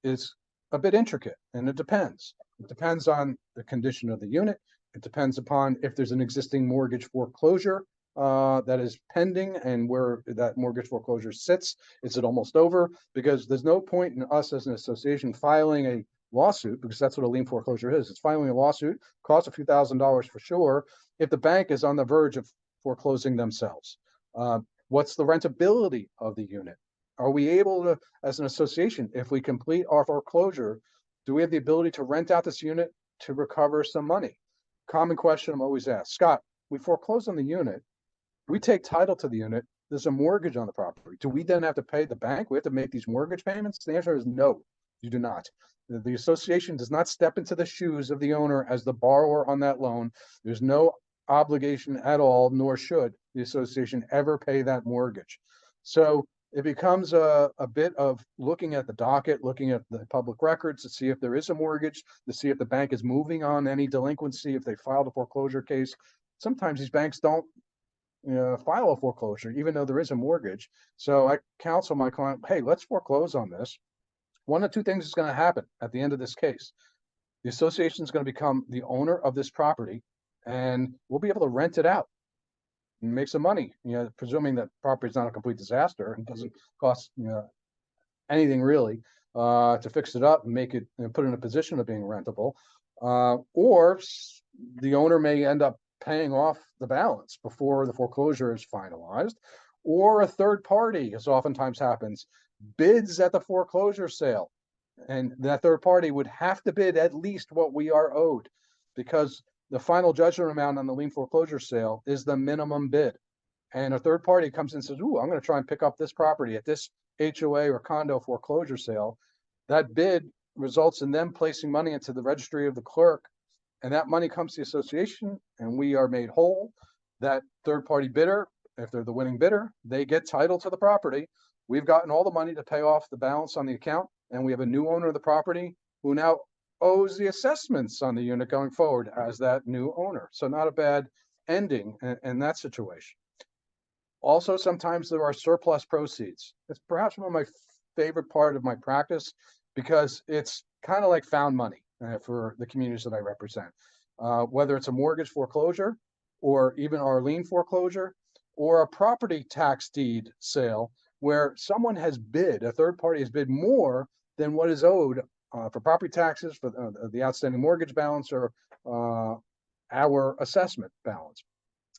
is a bit intricate, and it depends. It depends on the condition of the unit. It depends upon if there's an existing mortgage foreclosure that is pending and where that mortgage foreclosure sits. Is it almost over? Because there's no point in us as an association filing a lawsuit, because that's what a lien foreclosure is. It's filing a lawsuit, costs a few $1,000s for sure. If the bank is on the verge of foreclosing themselves? What's the rentability of the unit? Are we able to, as an association, if we complete our foreclosure, do we have the ability to rent out this unit to recover some money? Common question I'm always asked. Scott, we foreclose on the unit. We take title to the unit. There's a mortgage on the property. Do we then have to pay the bank? We have to make these mortgage payments? The answer is no, you do not. The association does not step into the shoes of the owner as the borrower on that loan. There's no obligation at all, nor should the association ever pay that mortgage. So it becomes a bit of looking at the docket, looking at the public records to see if there is a mortgage, to see if the bank is moving on any delinquency, if they filed a foreclosure case. Sometimes these banks don't file a foreclosure, even though there is a mortgage. So I counsel my client, hey, let's foreclose on this. One of two things is going to happen at the end of this case. The association is going to become the owner of this property, and we'll be able to rent it out and make some money, presuming that property is not a complete disaster and doesn't cost anything really to fix it up and make it and put it in a position of being rentable. Or the owner may end up paying off the balance before the foreclosure is finalized, or a third party, as oftentimes happens, bids at the foreclosure sale, and that third party would have to bid at least what we are owed, because the final judgment amount on the lien foreclosure sale is the minimum bid. And a third party comes in and says, ooh, I'm going to try and pick up this property at this HOA or condo foreclosure sale. That bid results in them placing money into the registry of the clerk, and that money comes to the association, and we are made whole. That third party bidder, if they're the winning bidder, they get title to the property. We've gotten all the money to pay off the balance on the account, and we have a new owner of the property who now owes the assessments on the unit going forward as that new owner. So not a bad ending in that situation. Also, sometimes there are surplus proceeds. It's perhaps one of my favorite part of my practice because it's kind of like found money for the communities that I represent. Whether it's a mortgage foreclosure or even our lien foreclosure or a property tax deed sale where someone has bid, a third party has bid more than what is owed for property taxes, for the outstanding mortgage balance, or our assessment balance.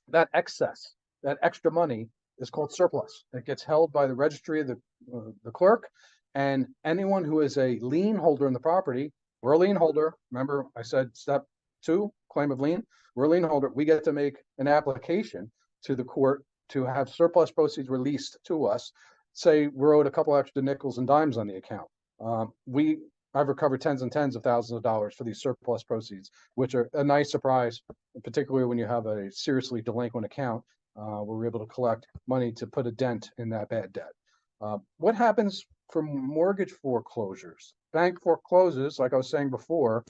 That excess, that extra money is called surplus. It gets held by the registry of the clerk, and anyone who is a lien holder in the property, we're a lien holder. Remember, I said step 2, claim of lien. We're a lien holder. We get to make an application to the court to have surplus proceeds released to us. Say we're owed a couple extra nickels and dimes on the account. I've recovered tens and tens of thousands of dollars for these surplus proceeds, which are a nice surprise, particularly when you have a seriously delinquent account, where we're able to collect money to put a dent in that bad debt. What happens for mortgage foreclosures? Bank forecloses, like I was saying before.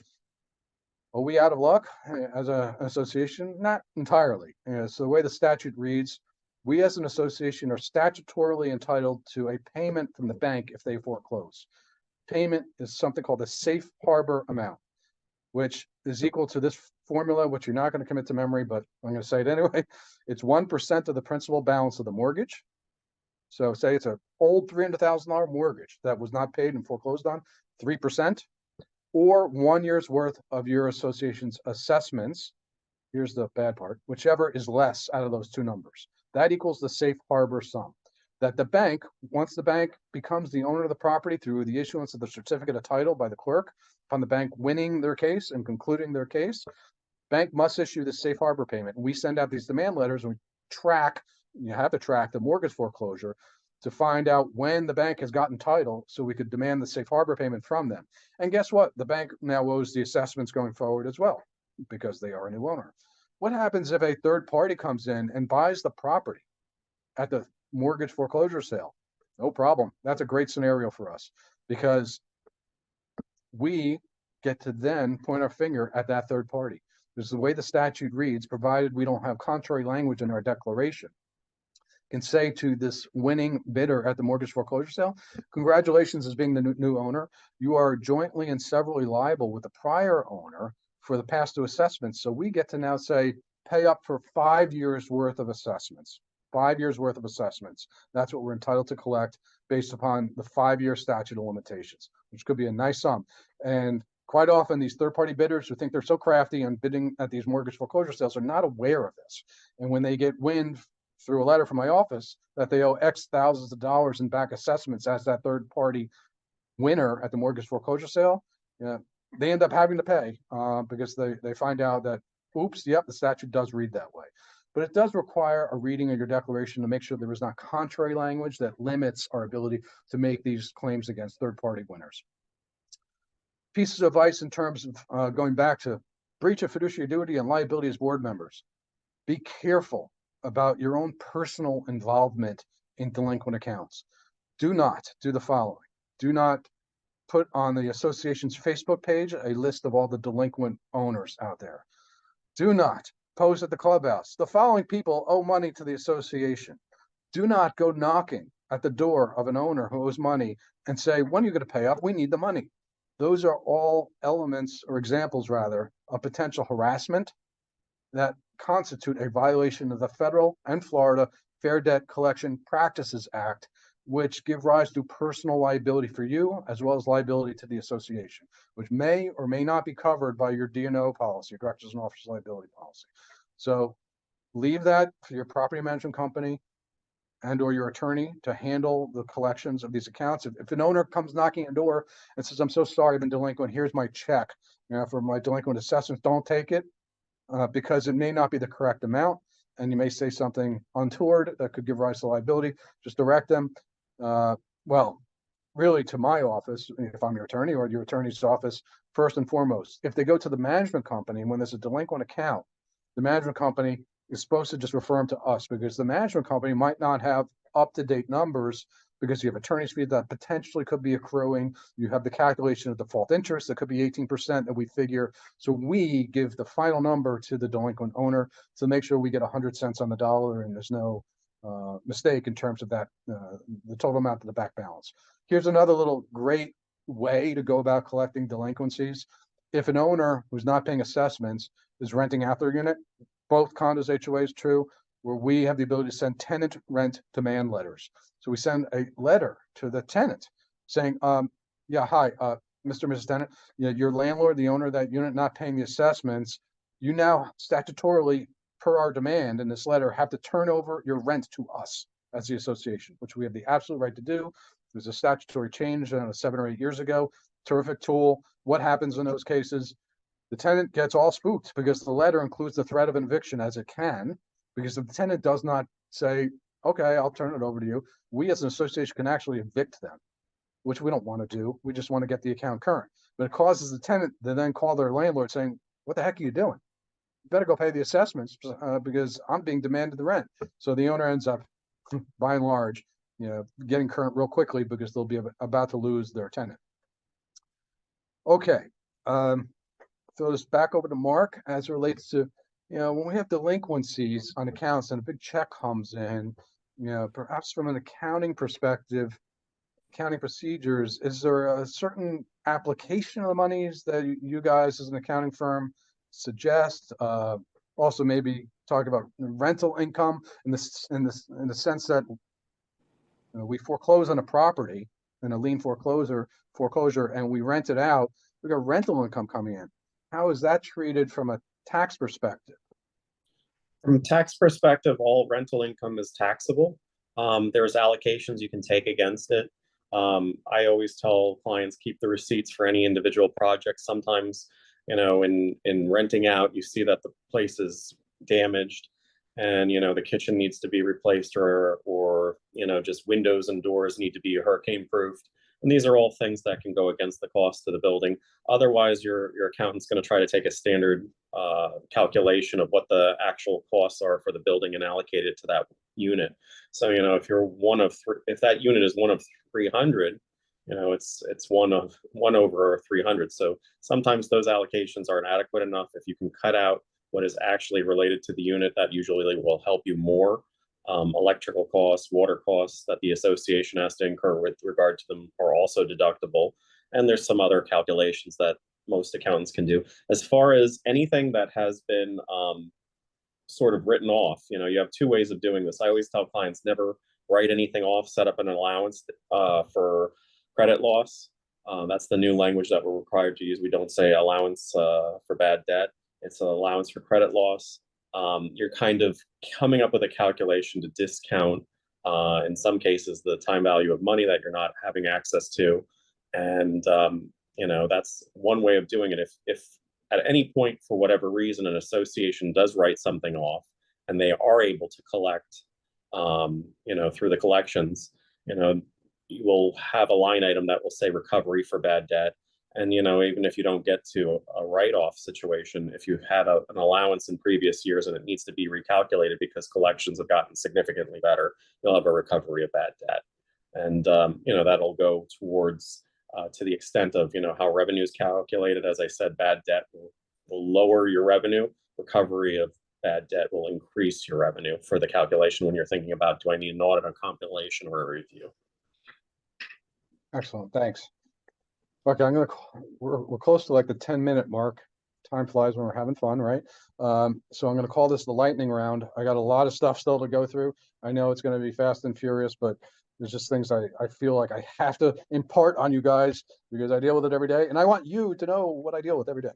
Are we out of luck as an association? Not entirely. So the way the statute reads, we as an association are statutorily entitled to a payment from the bank if they foreclose. Payment is something called the safe harbor amount, which is equal to this formula, which you're not going to commit to memory, but I'm going to say it anyway. It's 1% of the principal balance of the mortgage. So say it's an old $300,000 mortgage that was not paid and foreclosed on, 3%, or 1 year's worth of your association's assessments. Here's the bad part, whichever is less out of those two numbers. That equals the safe harbor sum. That the bank, once the bank becomes the owner of the property through the issuance of the certificate of title by the clerk, upon the bank winning their case and concluding their case, bank must issue the safe harbor payment. We send out these demand letters and we track, you have to track the mortgage foreclosure to find out when the bank has gotten title so we could demand the safe harbor payment from them. And guess what? The bank now owes the assessments going forward as well because they are a new owner. What happens if a third party comes in and buys the property at the mortgage foreclosure sale? No problem. That's a great scenario for us because we get to then point our finger at that third party. This is the way the statute reads, provided we don't have contrary language in our declaration. Can say to this winning bidder at the mortgage foreclosure sale, congratulations as being the new owner. You are jointly and severally liable with the prior owner for the past due assessments. So we get to now say, pay up for 5 years worth of assessments. 5 years worth of assessments. That's what we're entitled to collect based upon the 5-year statute of limitations, which could be a nice sum. And Quite often, these third-party bidders who think they're so crafty and bidding at these mortgage foreclosure sales are not aware of this. And when they get wind through a letter from my office that they owe X thousands of dollars in back assessments as that third-party winner at the mortgage foreclosure sale, they end up having to pay because they find out that, oops, yep, the statute does read that way. But it does require a reading of your declaration to make sure there is not contrary language that limits our ability to make these claims against third-party winners. Pieces of advice in terms of going back to breach of fiduciary duty and liability as board members. Be careful about your own personal involvement in delinquent accounts. Do not do the following. Do not put on the association's Facebook page a list of all the delinquent owners out there. Do not post at the clubhouse. The following people owe money to the association. Do not go knocking at the door of an owner who owes money and say, when are you going to pay up? We need the money. Those are all elements or examples, rather, of potential harassment that constitute a violation of the federal and Florida Fair Debt Collection Practices Act, which give rise to personal liability for you as well as liability to the association, which may or may not be covered by your D&O policy, your directors and officers liability policy. So leave that for your property management company and or your attorney to handle the collections of these accounts. If an owner comes knocking on the door and says, I'm so sorry, I've been delinquent, here's my check for my delinquent assessments, don't take it because it may not be the correct amount. And you may say something untoward that could give rise to liability. Just direct them, well, really to my office, if I'm your attorney, or your attorney's office, first and foremost. If they go to the management company, when there's a delinquent account, the management company is supposed to just refer them to us, because the management company might not have up-to-date numbers, because you have attorney's fees that potentially could be accruing. You have the calculation of default interest that could be 18% that we figure. So we give the final number to the delinquent owner to make sure we get 100 cents on the dollar and there's no mistake in terms of that, the total amount of the back balance. Here's another little great way to go about collecting delinquencies. If an owner who's not paying assessments is renting out their unit, both condos, HOAs true, where we have the ability to send tenant rent demand letters. So we send a letter to the tenant saying, yeah, hi, Mr. and Mrs. Tenant, your landlord, the owner of that unit, not paying the assessments, you now statutorily, per our demand in this letter, have to turn over your rent to us as the association, which we have the absolute right to do. There's a statutory change 7 or 8 years ago. Terrific tool. What happens in those cases? The tenant gets all spooked because the letter includes the threat of eviction as it can, because if the tenant does not say, okay, I'll turn it over to you, we as an association can actually evict them, which we don't want to do. We just want to get the account current. But it causes the tenant to then call their landlord saying, what the heck are you doing? You better go pay the assessments because I'm being demanded the rent. So the owner ends up, by and large, getting current real quickly because they'll be about to lose their tenant. Okay. Throw this back over to Mark as it relates to, when we have delinquencies on accounts and a big check comes in, perhaps from an accounting perspective, accounting procedures, is there a certain application of the monies that you guys as an accounting firm suggest? Also maybe talk about rental income in the sense that we foreclose on a property in a lien foreclosure and we rent it out, we got rental income coming in. How is that treated from a tax perspective?
From a tax perspective, all rental income is taxable. There's allocations you can take against it. I always tell clients, keep the receipts for any individual project. Sometimes, in renting out, you see that the place is damaged and, the kitchen needs to be replaced or just windows and doors need to be hurricane proofed. And these are all things that can go against the cost of the building. Otherwise, your accountant's going to try to take a standard calculation of what the actual costs are for the building and allocate it to that unit. So, if you're if that unit is one of 300, it's one over 300. So sometimes those allocations aren't adequate enough. If you can cut out what is actually related to the unit, that usually will help you more. Electrical costs, water costs that the association has to incur with regard to them are also deductible. And there's some other calculations that most accountants can do. As far as anything that has been sort of written off, you have two ways of doing this. I always tell clients, never write anything off, set up an allowance for credit loss. That's the new language that we're required to use. We don't say allowance for bad debt. It's an allowance for credit loss. You're kind of coming up with a calculation to discount, in some cases, the time value of money that you're not having access to. And, that's one way of doing it. If at any point, for whatever reason, an association does write something off and they are able to collect, through the collections, you will have a line item that will say recovery for bad debt. And, even if you don't get to a write-off situation, if you've had an allowance in previous years and it needs to be recalculated because collections have gotten significantly better, you'll have a recovery of bad debt. And, that'll go towards, to the extent of, how revenue is calculated. As I said, bad debt will lower your revenue. Recovery of bad debt will increase your revenue for the calculation when you're thinking about, do I need an audit, a compilation, or a review?
Excellent, thanks. Okay, we're close to like the 10-minute mark. Time flies when we're having fun, right? So I'm gonna call this the lightning round. I got a lot of stuff still to go through. I know it's gonna be fast and furious, but there's just things I feel like I have to impart on you guys because I deal with it every day, and I want you to know what I deal with every day.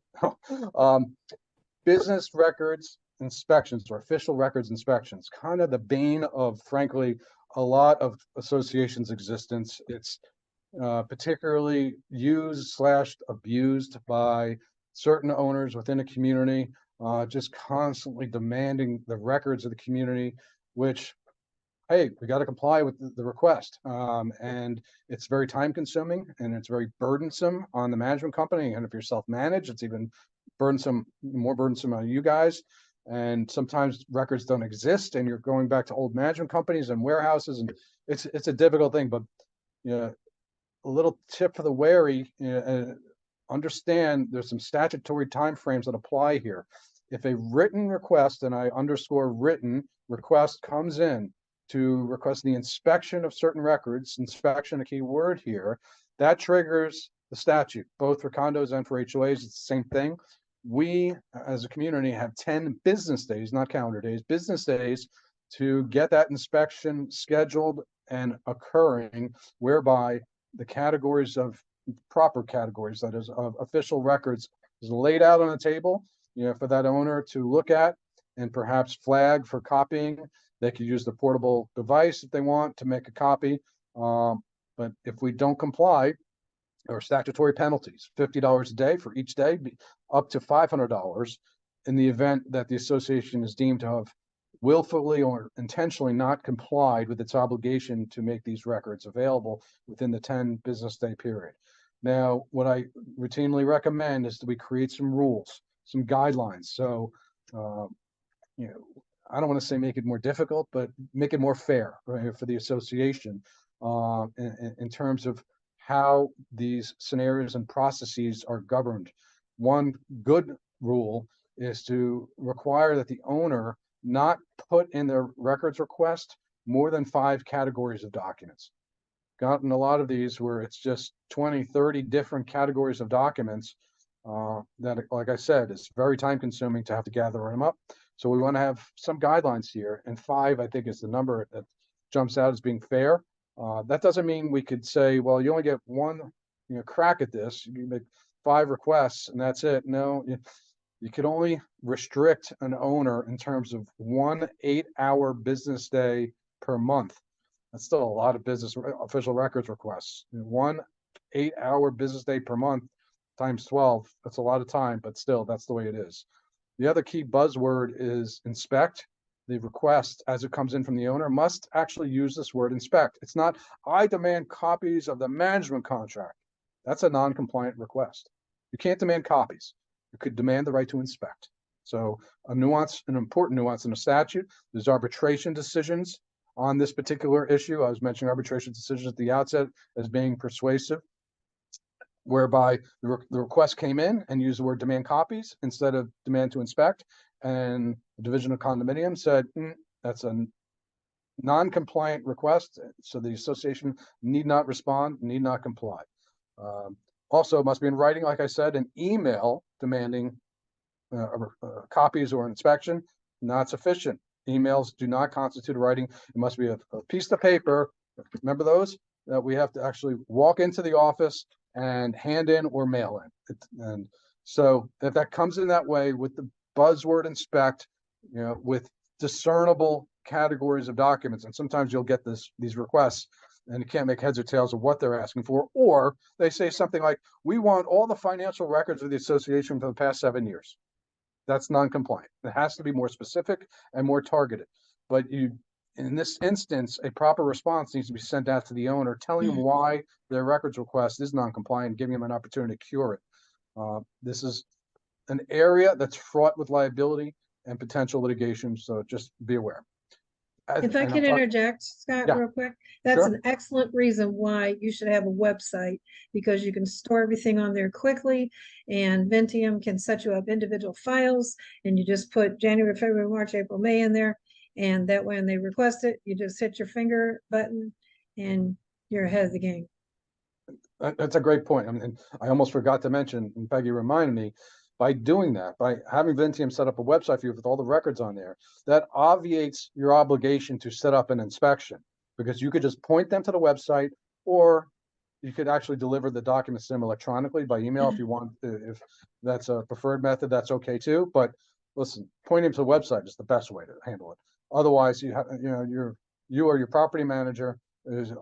Business records inspections or official records inspections, kind of the bane of, frankly, a lot of associations' existence. It's particularly used/abused by certain owners within a community, just constantly demanding the records of the community, which, hey, we got to comply with the request. And it's very time consuming and it's very burdensome on the management company. And if you're self-managed, it's even more burdensome on you guys. And sometimes records don't exist and you're going back to old management companies and warehouses, and it's a difficult thing. But a little tip for the wary, understand there's some statutory timeframes that apply here. If a written request, and I underscore written request, comes in to request the inspection of certain records, inspection, a key word here, that triggers the statute, both for condos and for HOAs. It's the same thing. We, as a community, have 10 business days, not calendar days, business days to get that inspection scheduled and occurring, whereby the categories of proper categories, that is, of official records, is laid out on the table, for that owner to look at and perhaps flag for copying. They could use the portable device if they want to make a copy. But if we don't comply, there are statutory penalties, $50 a day for each day, up to $500 in the event that the association is deemed to have willfully or intentionally not complied with its obligation to make these records available within the 10 business day period. Now, what I routinely recommend is that we create some rules, some guidelines. So, I don't want to say make it more difficult, but make it more fair, right, for the association in terms of how these scenarios and processes are governed. One good rule is to require that the owner not put in their records request more than 5 categories of documents. Gotten a lot of these where it's just 20, 30 different categories of documents that, like I said, is very time consuming to have to gather them up. So we want to have some guidelines here, and 5, I think, is the number that jumps out as being fair. That doesn't mean we could say, well, you only get one crack at this. You make 5 requests and that's it. No, you could only restrict an owner in terms of 1 8-hour business day per month. That's still a lot of business official records requests. 1 8-hour business day per month times 12. That's a lot of time, but still, that's the way it is. The other key buzzword is inspect. The request, as it comes in from the owner, must actually use this word inspect. It's not, I demand copies of the management contract. That's a non-compliant request. You can't demand copies. You could demand the right to inspect. So an important nuance in the statute, there's arbitration decisions on this particular issue. I was mentioning arbitration decisions at the outset as being persuasive, whereby the request came in and used the word demand copies instead of demand to inspect. And the Division of Condominium said, that's a non-compliant request, so the association need not respond, need not comply. Also, it must be in writing, like I said, an email demanding copies or inspection, not sufficient. Emails do not constitute writing. It must be a piece of paper. Remember those? That we have to actually walk into the office, and hand in or mail in. And so if that comes in that way with the buzzword inspect, with discernible categories of documents, and sometimes you'll get these requests and you can't make heads or tails of what they're asking for, or they say something like, we want all the financial records of the association for the past 7 years. That's non-compliant. It has to be more specific and more targeted. But in this instance, a proper response needs to be sent out to the owner, telling them why their records request is non-compliant, giving them an opportunity to cure it. This is an area that's fraught with liability and potential litigation, so just be aware.
If I can interject, Scott,
Yeah.
real quick, that's
Sure.
an excellent reason why you should have a website, because you can store everything on there quickly, and Vinteum can set you up individual files, and you just put January, February, March, April, May in there, and that way when they request it, you just hit your finger button and you're ahead of the game.
That's a great point. I mean, I almost forgot to mention, and Peggy reminded me, by doing that, by having Vinteum set up a website for you with all the records on there, that obviates your obligation to set up an inspection, because you could just point them to the website, or you could actually deliver the documents to them electronically by email if you want. If that's a preferred method, that's okay too. But listen, pointing to the website is the best way to handle it. Otherwise, you or your property manager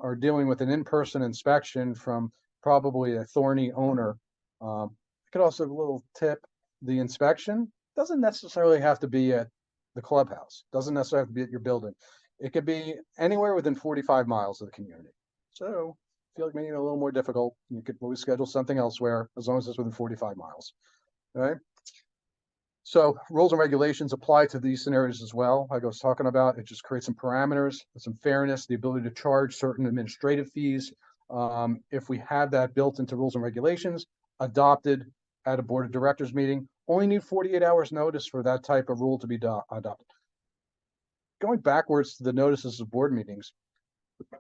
are dealing with an in-person inspection from probably a thorny owner. I could also, a little tip, the inspection doesn't necessarily have to be at the clubhouse, doesn't necessarily have to be at your building. It could be anywhere within 45 miles of the community. So if you feel like making it a little more difficult, you could always schedule something elsewhere as long as it's within 45 miles. All right. So rules and regulations apply to these scenarios as well. Like I was talking about, it just creates some parameters, some fairness, the ability to charge certain administrative fees. If we have that built into rules and regulations, adopted at a board of directors meeting, only need 48 hours notice for that type of rule to be adopted. Going backwards to the notices of board meetings,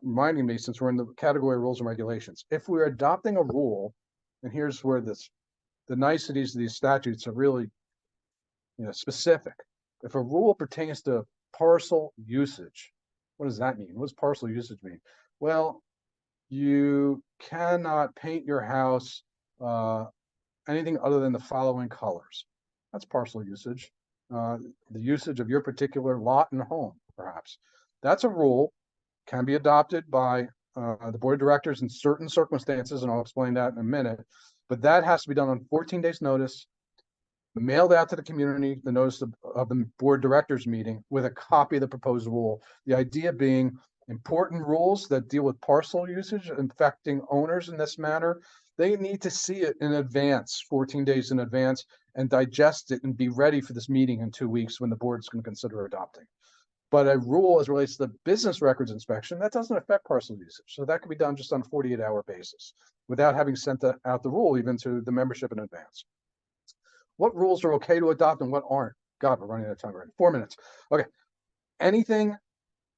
reminding me, since we're in the category of rules and regulations, if we're adopting a rule, and here's where the niceties of these statutes are really specific. If a rule pertains to parcel usage, what does that mean? What does parcel usage mean? Well, you cannot paint your house anything other than the following colors. That's parcel usage. The usage of your particular lot and home, perhaps. That's a rule, can be adopted by the board of directors in certain circumstances, and I'll explain that in a minute. But that has to be done on 14 days notice, mailed out to the community, the notice of the board directors meeting with a copy of the proposed rule. The idea being important rules that deal with parcel usage affecting owners in this manner, they need to see it in advance, 14 days in advance, and digest it and be ready for this meeting in 2 weeks when the board's going to consider adopting. But a rule as relates to the business records inspection, that doesn't affect parcel usage. So that can be done just on a 48-hour basis without having sent out the rule even to the membership in advance. What rules are okay to adopt and what aren't? God, we're running out of time already. 4 minutes. Okay. Anything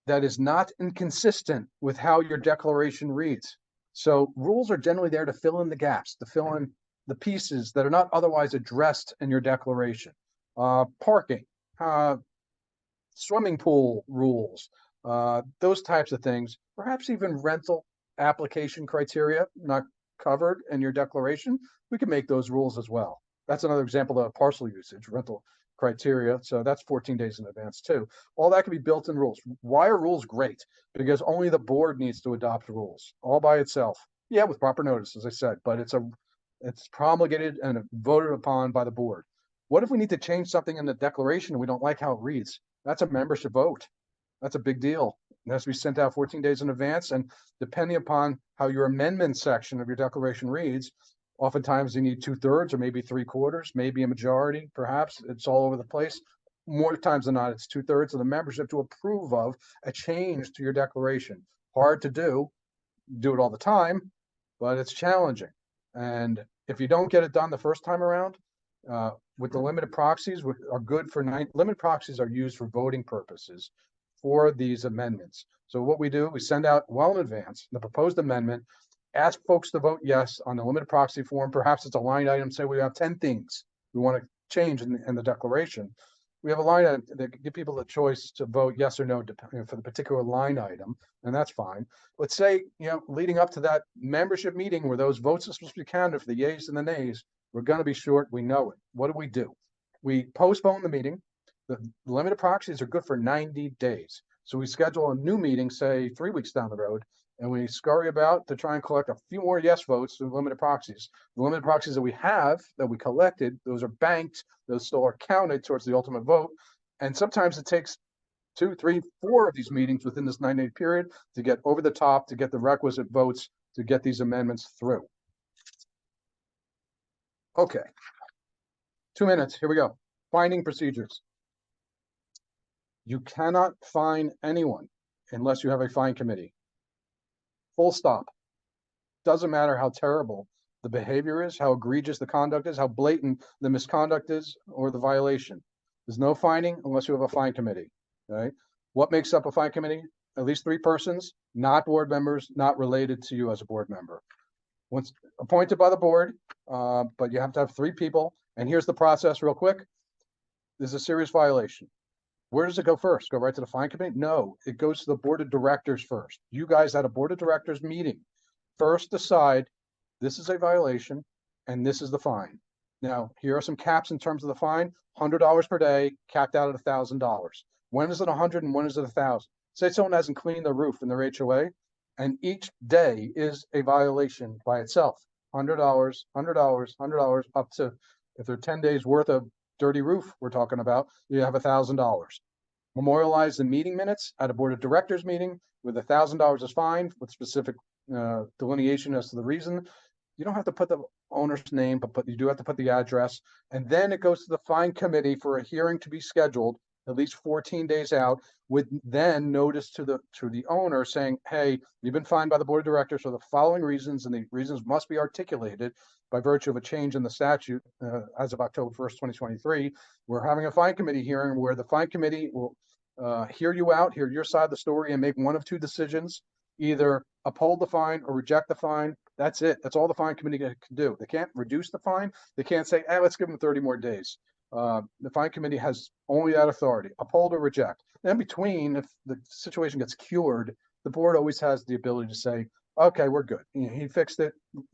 that is not inconsistent with how your declaration reads. So rules are generally there to fill in the gaps, to fill in the pieces that are not otherwise addressed in your declaration. Parking, swimming pool rules, those types of things, perhaps even rental application criteria not covered in your declaration. We can make those rules as well. That's another example of parcel usage, rental criteria. So that's 14 days in advance too. All that can be built in rules. Why are rules great? Because only the board needs to adopt rules all by itself. Yeah, with proper notice, as I said, but it's promulgated and voted upon by the board. What if we need to change something in the declaration and we don't like how it reads? That's a membership vote. That's a big deal. It has to be sent out 14 days in advance. And depending upon how your amendment section of your declaration reads, oftentimes you need 2/3 or maybe 3/4, maybe a majority, perhaps. It's all over the place. More times than not, it's 2/3 of the membership to approve of a change to your declaration. Hard to do it all the time, but it's challenging. And if you don't get it done the first time around, with the limited proxies are good for limited proxies are used for voting purposes for these amendments. So what we do, we send out well in advance the proposed amendment, ask folks to vote yes on the limited proxy form. Perhaps it's a line item, say we have 10 things we want to change in the declaration. we have a line item that give people the choice to vote yes or no for the particular line item, and that's fine. Let's say, leading up to that membership meeting where those votes are supposed to be counted for the yeas and the nays, we're going to be short. We know it. What do? We postpone the meeting. The limited proxies are good for 90 days. So we schedule a new meeting, say 3 weeks down the road, and we scurry about to try and collect a few more yes votes to limited proxies. The limited proxies that we have, that we collected, those are banked, those still are counted towards the ultimate vote. And sometimes it takes 2, 3, 4 of these meetings within this 90-day period to get over the top, to get the requisite votes, to get these amendments through. Okay. 2 minutes, here we go. Finding procedures. You cannot fine anyone unless you have a fine committee. Full stop. Doesn't matter how terrible the behavior is, how egregious the conduct is, how blatant the misconduct is, or the violation. There's no fining unless you have a fine committee. Right? What makes up a fine committee? At least 3 persons, not board members, not related to you as a board member. Once appointed by the board, but you have to have 3 people. And here's the process real quick. There's a serious violation. Where does it go first? Go right to the fine committee? No, it goes to the board of directors first. You guys at a board of directors meeting first decide this is a violation and this is the fine. Now, here are some caps in terms of the fine. $100 per day, capped out at $1,000. When is it 100 and when is it 1,000? Say someone hasn't cleaned the roof in their HOA, and each day is a violation by itself. $100, $100, $100, up to, if they're 10 days worth of dirty roof we're talking about, you have $1,000. Memorialize the meeting minutes at a board of directors meeting with $1,000 as fine with specific delineation as to the reason. You don't have to put the owner's name, but you do have to put the address. And then it goes to the fine committee for a hearing to be scheduled at least 14 days out, with then notice to the owner saying, hey, you've been fined by the board of directors for the following reasons, and the reasons must be articulated by virtue of a change in the statute as of October 1st, 2023. We're having a fine committee hearing where the fine committee will hear you out, hear your side of the story, and make one of 2 decisions: either uphold the fine or reject the fine. That's it. That's all the fine committee can do. They can't reduce the fine. They can't say, hey, let's give them 30 more days. The fine committee has only that authority: uphold or reject. In between, if the situation gets cured, the board always has the ability to say, okay, we're good. He fixed it.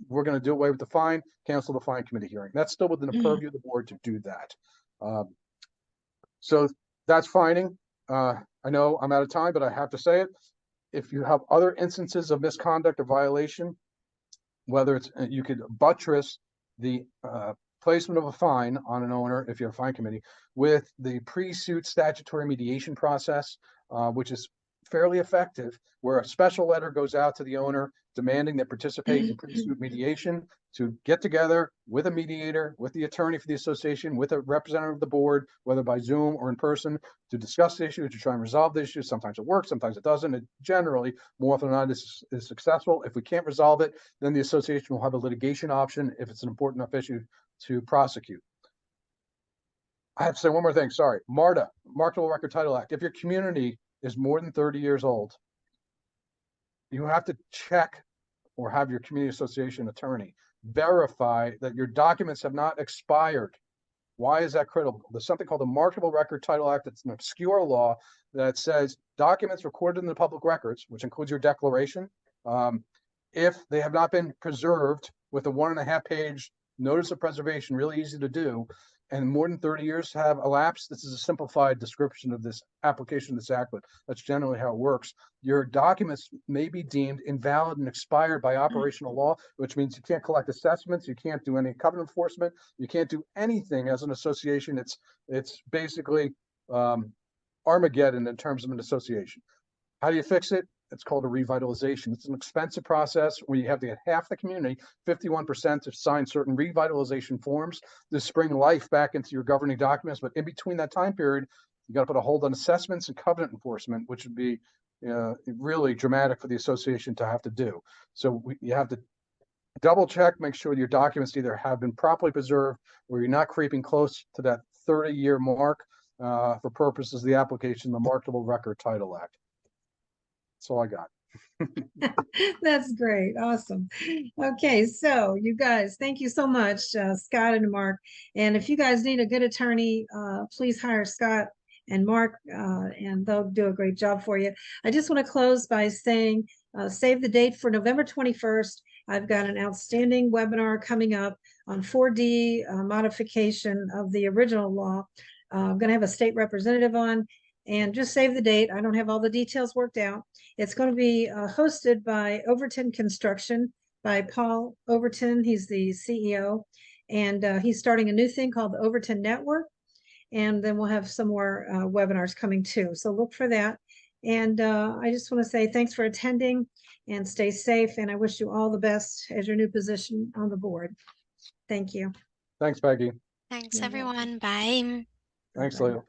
We're going to do away with the fine, cancel the fine committee hearing. That's still within the purview of the board to do that. So that's fining. I know I'm out of time, but I have to say it. If you have other instances of misconduct or violation, whether it's, you could buttress the placement of a fine on an owner, if you have a fine committee, with the pre-suit statutory mediation process, which is fairly effective, where a special letter goes out to the owner demanding they participate in pre-suit mediation, to get together with a mediator, with the attorney for the association, with a representative of the board, whether by Zoom or in person, to discuss the issue, to try and resolve the issue. Sometimes it works, sometimes it doesn't. It generally, more often than not, is successful. If we can't resolve it, then the association will have a litigation option if it's an important enough issue to prosecute. I have to say one more thing, sorry. MARTA, Marketable Record Title Act. If your community is more than 30 years old, you have to check or have your community association attorney verify that your documents have not expired. Why is that critical? There's something called the Marketable Record Title Act. It's an obscure law that says documents recorded in the public records, which includes your declaration, if they have not been preserved with a 1.5-page notice of preservation, really easy to do, and more than 30 years have elapsed. This is a simplified description of this application of this act, but that's generally how it works. Your documents may be deemed invalid and expired by operational law, which means you can't collect assessments, you can't do any covenant enforcement, you can't do anything as an association. It's basically Armageddon in terms of an association. How do you fix it? It's called a revitalization. It's an expensive process where you have to get half the community, 51%, to sign certain revitalization forms to spring life back into your governing documents. But in between that time period, you got to put a hold on assessments and covenant enforcement, which would be really dramatic for the association to have to do. So you have to double check, make sure your documents either have been properly preserved or you're not creeping close to that 30-year mark for purposes of the application of the Marketable Record Title Act. That's all I got.
That's great. Awesome. Okay, so you guys, thank you so much, Scott and Mark. And if you guys need a good attorney, please hire Scott and Mark, and they'll do a great job for you. I just want to close by saying, save the date for November 21st. I've got an outstanding webinar coming up on 4D modification of the original law. I'm going to have a state representative on, and just save the date. I don't have all the details worked out. It's going to be hosted by Overton Construction, by Paul Overton. He's the CEO, and he's starting a new thing called the Overton Network. And then we'll have some more webinars coming too. So look for that. And I just want to say thanks for attending and stay safe. And I wish you all the best as your new position on the board. Thank you.
Thanks, Peggy.
Thanks,
You're
everyone. Bye.
Thanks,
Bye-bye.
Leila.